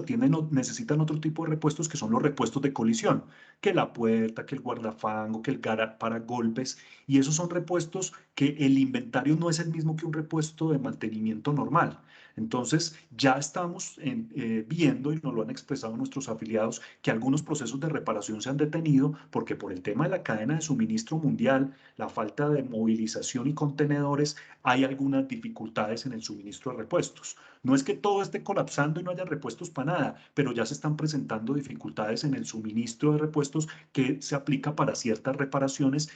necesitan otro tipo de repuestos que son los repuestos de colisión, que la puerta, que el guardafango, que el paragolpes, y esos son repuestos que el inventario no es el mismo que un repuesto de mantenimiento normal. Entonces, ya estamos viendo, y nos lo han expresado nuestros afiliados, que algunos procesos de reparación se han detenido porque por el tema de la cadena de suministro mundial, la falta de movilización y contenedores, hay algunas dificultades en el suministro de repuestos. No es que todo esté colapsando y no haya repuestos para nada, pero ya se están presentando dificultades en el suministro de repuestos que se aplica para ciertas reparaciones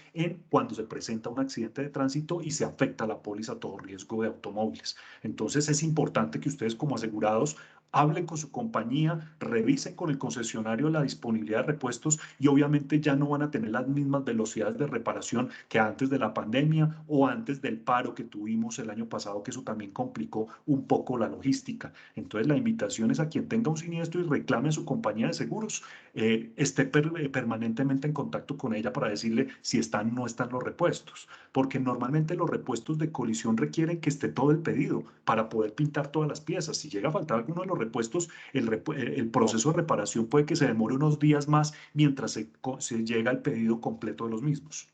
cuando se presenta un accidente de tránsito y se afecta la póliza a todo riesgo de automóviles. Entonces es importante que ustedes como asegurados hablen con su compañía, revisen con el concesionario la disponibilidad de repuestos y obviamente ya no van a tener las mismas velocidades de reparación que antes de la pandemia o antes del paro que tuvimos el año pasado, que eso también complicó un poco la logística. Entonces la invitación es a quien tenga un siniestro y reclame a su compañía de seguros, esté permanentemente en contacto con ella para decirle si están o no están los repuestos, porque normalmente los repuestos de colisión requieren que esté todo el pedido para poder pintar todas las piezas. Si llega a faltar alguno de los repuestos, el proceso de reparación puede que se demore unos días más mientras se llega al pedido completo de los mismos.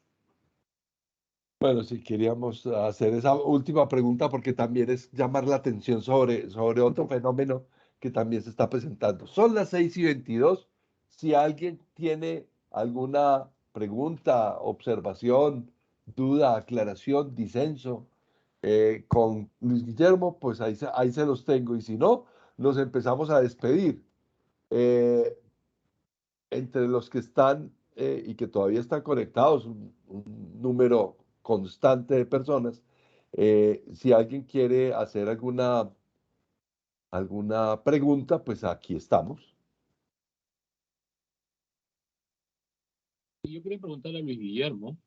Bueno, si queríamos hacer esa última pregunta, porque también es llamar la atención sobre otro fenómeno que también se está presentando. Son las 6:22. Si alguien tiene alguna pregunta, observación, duda, aclaración, disenso con Luis Guillermo, pues ahí se los tengo. Y si no, nos empezamos a despedir. Eh, Entre los que están y que todavía están conectados, un número constante de personas. Si alguien quiere hacer alguna pregunta, pues aquí estamos. Yo quería preguntarle a Luis Guillermo,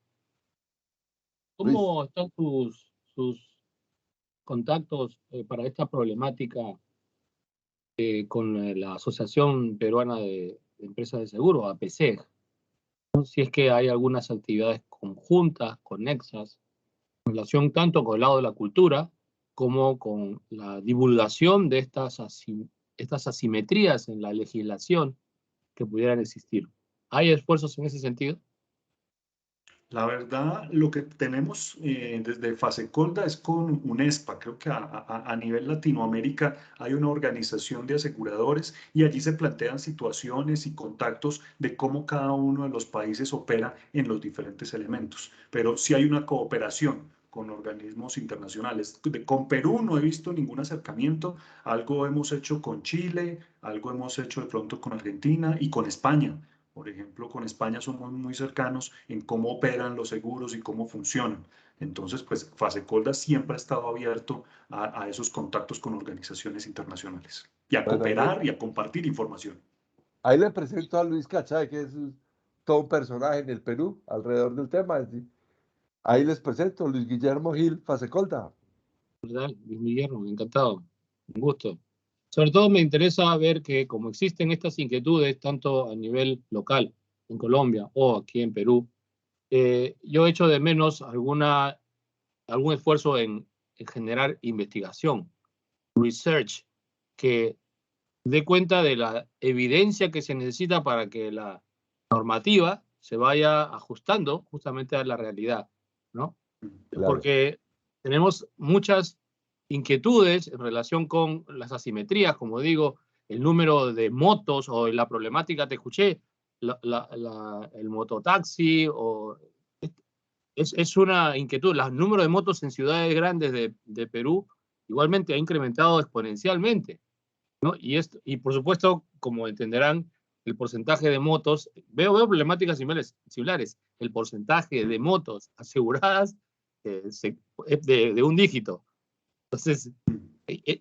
Luis, ¿cómo están sus contactos para esta problemática con la Asociación Peruana de Empresas de Seguro, APSEG? ¿No? Si es que hay algunas actividades conjuntas, conexas, en relación tanto con el lado de la cultura como con la divulgación de estas asimetrías en la legislación que pudieran existir. ¿Hay esfuerzos en ese sentido? La verdad, lo que tenemos desde Fasecolda es con UNESPA. Creo que a nivel Latinoamérica hay una organización de aseguradores y allí se plantean situaciones y contactos de cómo cada uno de los países opera en los diferentes elementos. Pero sí hay una cooperación con organismos internacionales. Con Perú no he visto ningún acercamiento. Algo hemos hecho con Chile, algo hemos hecho de pronto con Argentina y con España. Por ejemplo, con España somos muy cercanos en cómo operan los seguros y cómo funcionan. Entonces, pues Fasecolda siempre ha estado abierto a esos contactos con organizaciones internacionales y a bueno, cooperar y a compartir información. ahí le presento a Luis Cachay, que es todo un personaje en el Perú alrededor del tema. Ahí les presento, Luis Guillermo Gil Fasecolda. ¿Verdad? Luis Guillermo, encantado, un gusto. Sobre todo me interesa ver que como existen estas inquietudes, tanto a nivel local en Colombia o aquí en Perú, yo echo de menos algún esfuerzo en generar investigación, research, que dé cuenta de la evidencia que se necesita para que la normativa se vaya ajustando justamente a la realidad, ¿no? Claro. Porque tenemos muchas inquietudes en relación con las asimetrías, como digo, el número de motos o la problemática, te escuché, el mototaxi, es una inquietud. El número de motos en ciudades grandes de Perú igualmente ha incrementado exponencialmente. ¿no? Y por supuesto, como entenderán, el porcentaje de motos, veo problemáticas similares. El porcentaje de motos aseguradas es de un dígito. Entonces,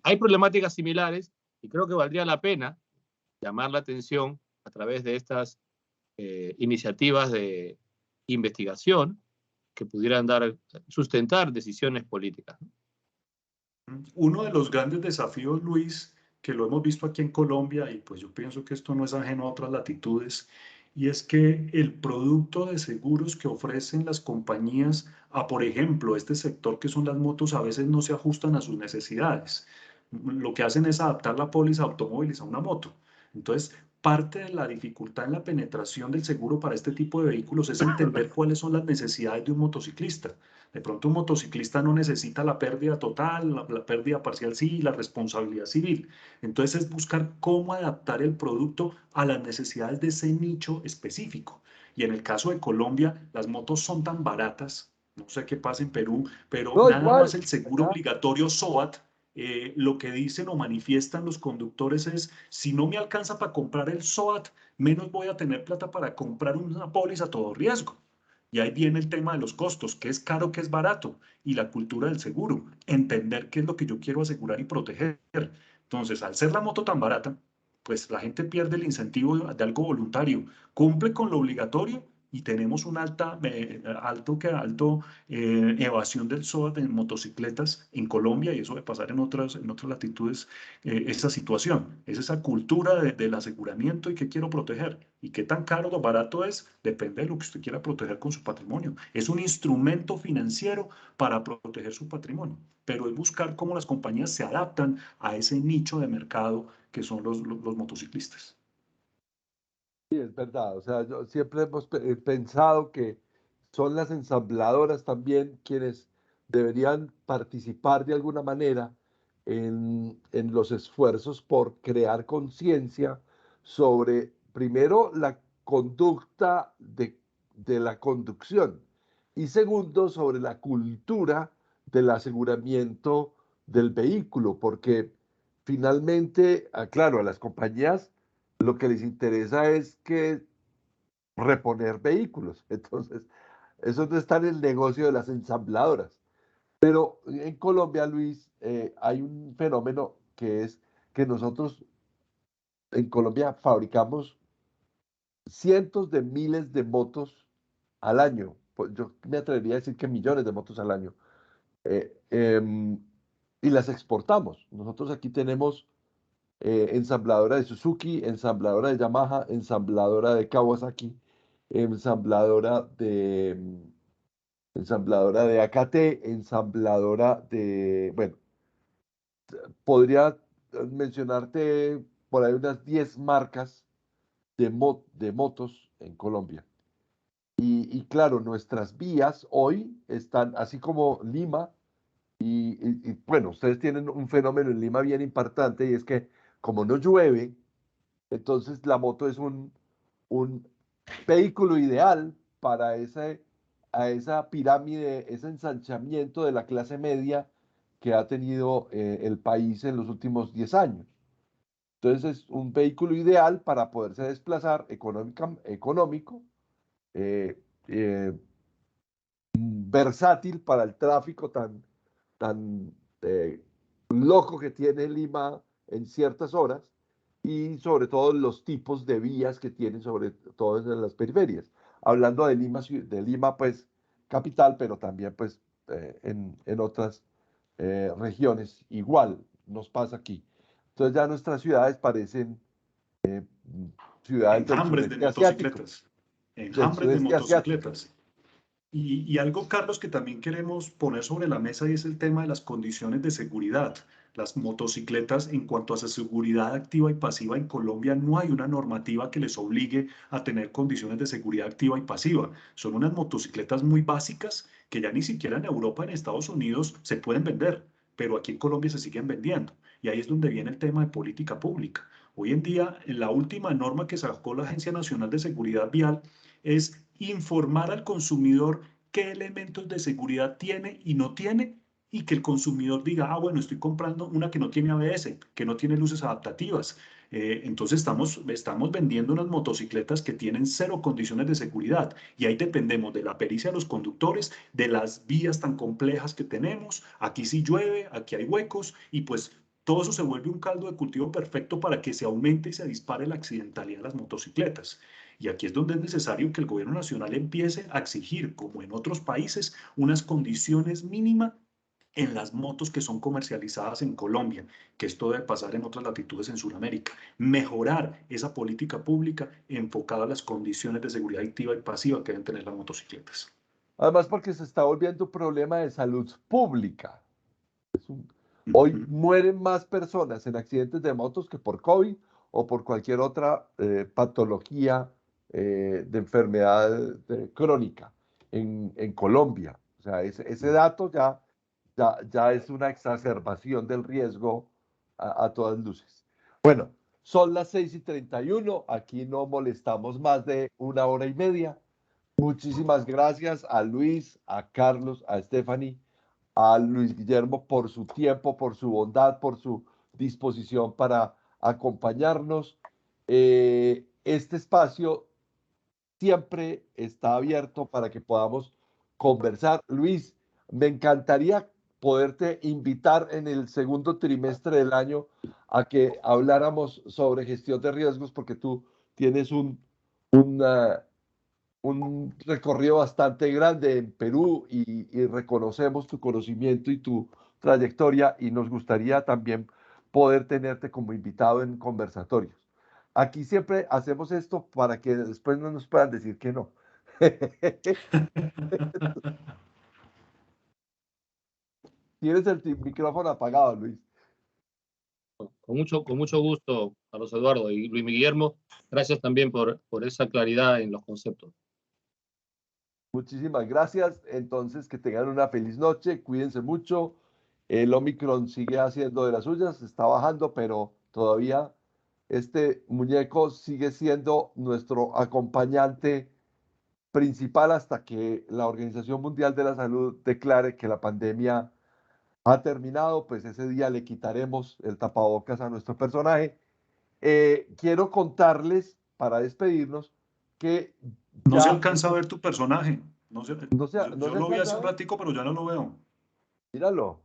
hay problemáticas similares y creo que valdría la pena llamar la atención a través de estas iniciativas de investigación que pudieran sustentar decisiones políticas. Uno de los grandes desafíos, Luis, que lo hemos visto aquí en Colombia, y pues yo pienso que esto no es ajeno a otras latitudes, y es que el producto de seguros que ofrecen las compañías a, por ejemplo, este sector que son las motos, a veces no se ajustan a sus necesidades. Lo que hacen es adaptar la póliza automóviles a una moto. Entonces, parte de la dificultad en la penetración del seguro para este tipo de vehículos es entender cuáles son las necesidades de un motociclista. De pronto un motociclista no necesita la pérdida total, la pérdida parcial sí, la responsabilidad civil. Entonces es buscar cómo adaptar el producto a las necesidades de ese nicho específico. Y en el caso de Colombia, las motos son tan baratas, no sé qué pasa en Perú, pero No, nada igual. más el seguro obligatorio SOAT, lo que dicen o manifiestan los conductores es, si no me alcanza para comprar el SOAT, menos voy a tener plata para comprar una póliza a todo riesgo. Y ahí viene el tema de los costos, qué es caro, qué es barato, y la cultura del seguro, entender qué es lo que yo quiero asegurar y proteger. Entonces, al ser la moto tan barata, pues la gente pierde el incentivo de algo voluntario, cumple con lo obligatorio y tenemos una alta evasión del SOAT en motocicletas en Colombia, y eso de pasar en otras latitudes, esa situación, es esa cultura del aseguramiento y qué quiero proteger y qué tan caro o barato es, depende de lo que usted quiera proteger con su patrimonio. Es un instrumento financiero para proteger su patrimonio, pero es buscar cómo las compañías se adaptan a ese nicho de mercado que son los motociclistas. Sí, es verdad. O sea, siempre hemos pensado que son las ensambladoras también quienes deberían participar de alguna manera en los esfuerzos por crear conciencia sobre, primero, la conducta de la conducción y segundo, sobre la cultura del aseguramiento del vehículo, porque finalmente, claro, a las compañías lo que les interesa es que reponer vehículos. Entonces, eso no está en el negocio de las ensambladoras. Pero en Colombia, Luis, hay un fenómeno que es que nosotros en Colombia fabricamos cientos de miles de motos al año. Pues yo me atrevería a decir que millones de motos al año. Eh, em, y las exportamos. Nosotros aquí tenemos ensambladora de Suzuki, ensambladora de Yamaha, ensambladora de Kawasaki, ensambladora de AKT, ensambladora de, bueno, podría mencionarte por ahí unas 10 marcas de motos en Colombia. Y claro, nuestras vías hoy están, así como Lima, bueno, ustedes tienen un fenómeno en Lima bien impactante y es que como no llueve, entonces la moto es un vehículo ideal para esa pirámide, ese ensanchamiento de la clase media que ha tenido el país en los últimos 10 años. Entonces es un vehículo ideal para poderse desplazar económico, eh, eh, versátil para el tráfico tan loco que tiene Lima en ciertas horas y sobre todo los tipos de vías que tiene, sobre todo en las periferias. Hablando de Lima pues capital, pero también pues en otras regiones igual nos pasa aquí. Entonces ya nuestras ciudades parecen ciudades del Enjambres de sudeste asiático. motocicletas. Del Enjambres de sudeste asiático. motocicletas. Y algo, Carlos, que también queremos poner sobre la mesa y es el tema de las condiciones de seguridad. Las motocicletas, en cuanto a su seguridad activa y pasiva en Colombia, no hay una normativa que les obligue a tener condiciones de seguridad activa y pasiva. Son unas motocicletas muy básicas que ya ni siquiera en Europa, en Estados Unidos, se pueden vender, pero aquí en Colombia se siguen vendiendo. Y ahí es donde viene el tema de política pública. Hoy en día, en la última norma que sacó la Agencia Nacional de Seguridad Vial, es informar al consumidor qué elementos de seguridad tiene y no tiene y que el consumidor diga, ah, bueno, estoy comprando una que no tiene ABS, que no tiene luces adaptativas. Entonces estamos vendiendo unas motocicletas que tienen cero condiciones de seguridad y ahí dependemos de la pericia de los conductores, de las vías tan complejas que tenemos. Aquí sí llueve, aquí hay huecos y pues todo eso se vuelve un caldo de cultivo perfecto para que se aumente y se dispare la accidentalidad de las motocicletas. Y aquí es donde es necesario que el gobierno nacional empiece a exigir, como en otros países, unas condiciones mínimas en las motos que son comercializadas en Colombia, que esto debe pasar en otras latitudes en Sudamérica. Mejorar esa política pública enfocada a las condiciones de seguridad activa y pasiva que deben tener las motocicletas. Además, porque se está volviendo un problema de salud pública. Hoy mueren más personas en accidentes de motos que por COVID o por cualquier otra patología de enfermedad crónica en Colombia. O sea, ese dato ya es una exacerbación del riesgo a todas luces. Bueno, son las 6:31. Aquí no molestamos más de 1 hora y media. Muchísimas gracias a Luis, a Carlos, a Stephanie, a Luis Guillermo por su tiempo, por su bondad, por su disposición para acompañarnos. Este espacio siempre está abierto para que podamos conversar. Luis, me encantaría poderte invitar en el segundo trimestre del año a que habláramos sobre gestión de riesgos, porque tú tienes un recorrido bastante grande en Perú y reconocemos tu conocimiento y tu trayectoria y nos gustaría también poder tenerte como invitado en conversatorios. Aquí siempre hacemos esto para que después no nos puedan decir que no. Tienes el micrófono apagado, Luis. Con mucho gusto, Carlos Eduardo y Luis Guillermo. Gracias también por esa claridad en los conceptos. Muchísimas gracias. Entonces, que tengan una feliz noche. Cuídense mucho. El Omicron sigue haciendo de las suyas, está bajando, pero todavía este muñeco sigue siendo nuestro acompañante principal hasta que la Organización Mundial de la Salud declare que la pandemia ha terminado, pues ese día le quitaremos el tapabocas a nuestro personaje. Quiero contarles, para despedirnos, que no se ya... alcanza a ver tu personaje. Yo lo vi hace un alcanza, ratico, pero ya no lo veo. míralo.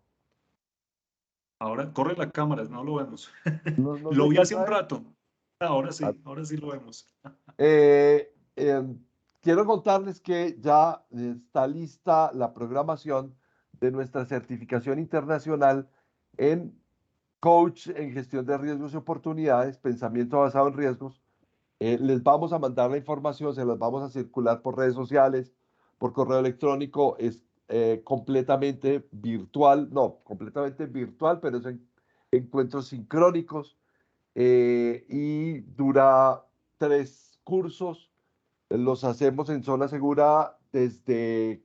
Ahora corre la cámara, no lo vemos. No Lo vi hace un alcanza a ver. rato. Ahora sí lo vemos. Quiero contarles que ya está lista la programación de nuestra certificación internacional en coach en gestión de riesgos y oportunidades, pensamiento basado en riesgos. Les vamos a mandar la información, se las vamos a circular por redes sociales, por correo electrónico. Es completamente virtual, no, completamente virtual, pero es en encuentros sincrónicos y dura 3 cursos. Los hacemos en zona segura desde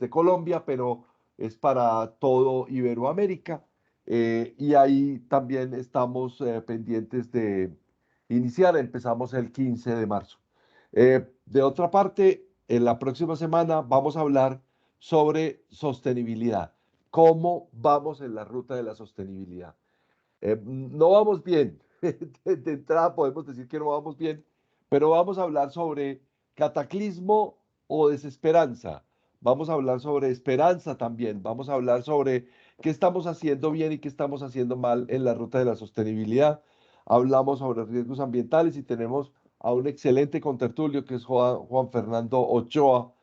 Colombia, pero es para todo Iberoamérica. Y ahí también estamos pendientes de iniciar. Empezamos el 15 de marzo. De otra parte, en la próxima semana vamos a hablar sobre sostenibilidad. ¿Cómo vamos en la ruta de la sostenibilidad? No vamos bien. De entrada podemos decir que no vamos bien, pero vamos a hablar sobre cataclismo o desesperanza. Vamos a hablar sobre esperanza también. Vamos a hablar sobre qué estamos haciendo bien y qué estamos haciendo mal en la ruta de la sostenibilidad. Hablamos sobre riesgos ambientales y tenemos a un excelente contertulio que es Juan Fernando Ochoa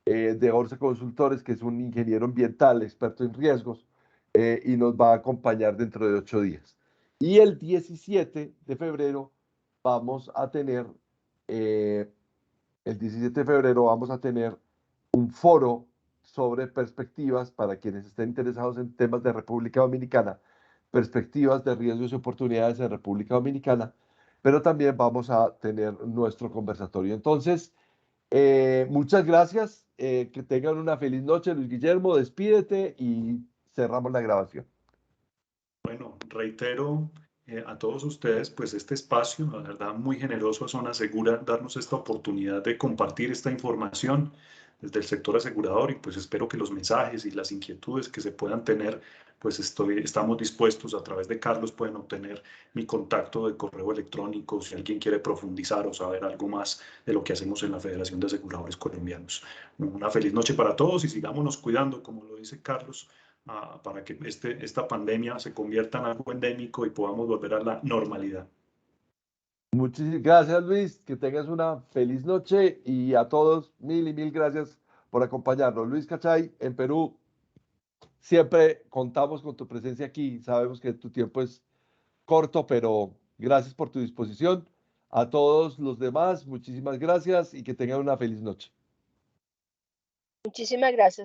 de Orce Consultores, que es un ingeniero ambiental, experto en riesgos, y nos va a acompañar dentro de 8 días. Y el 17 de febrero vamos a tener un foro sobre perspectivas para quienes estén interesados en temas de República Dominicana, perspectivas de riesgos y oportunidades en República Dominicana, pero también vamos a tener nuestro conversatorio. Entonces, muchas gracias, que tengan una feliz noche. Luis Guillermo, despídete y cerramos la grabación. Bueno, reitero a todos ustedes, pues este espacio, la verdad, muy generoso a Zona Segura, darnos esta oportunidad de compartir esta información, desde el sector asegurador, y pues espero que los mensajes y las inquietudes que se puedan tener, pues estamos dispuestos. A través de Carlos pueden obtener mi contacto de correo electrónico si alguien quiere profundizar o saber algo más de lo que hacemos en la Federación de Aseguradores Colombianos. Una feliz noche para todos y sigámonos cuidando, como lo dice Carlos, para que esta pandemia se convierta en algo endémico y podamos volver a la normalidad. Muchísimas gracias, Luis. Que tengas una feliz noche y a todos mil y mil gracias por acompañarnos. Luis Cachay, en Perú, siempre contamos con tu presencia aquí. Sabemos que tu tiempo es corto, pero gracias por tu disposición. A todos los demás, muchísimas gracias y que tengan una feliz noche. Muchísimas gracias.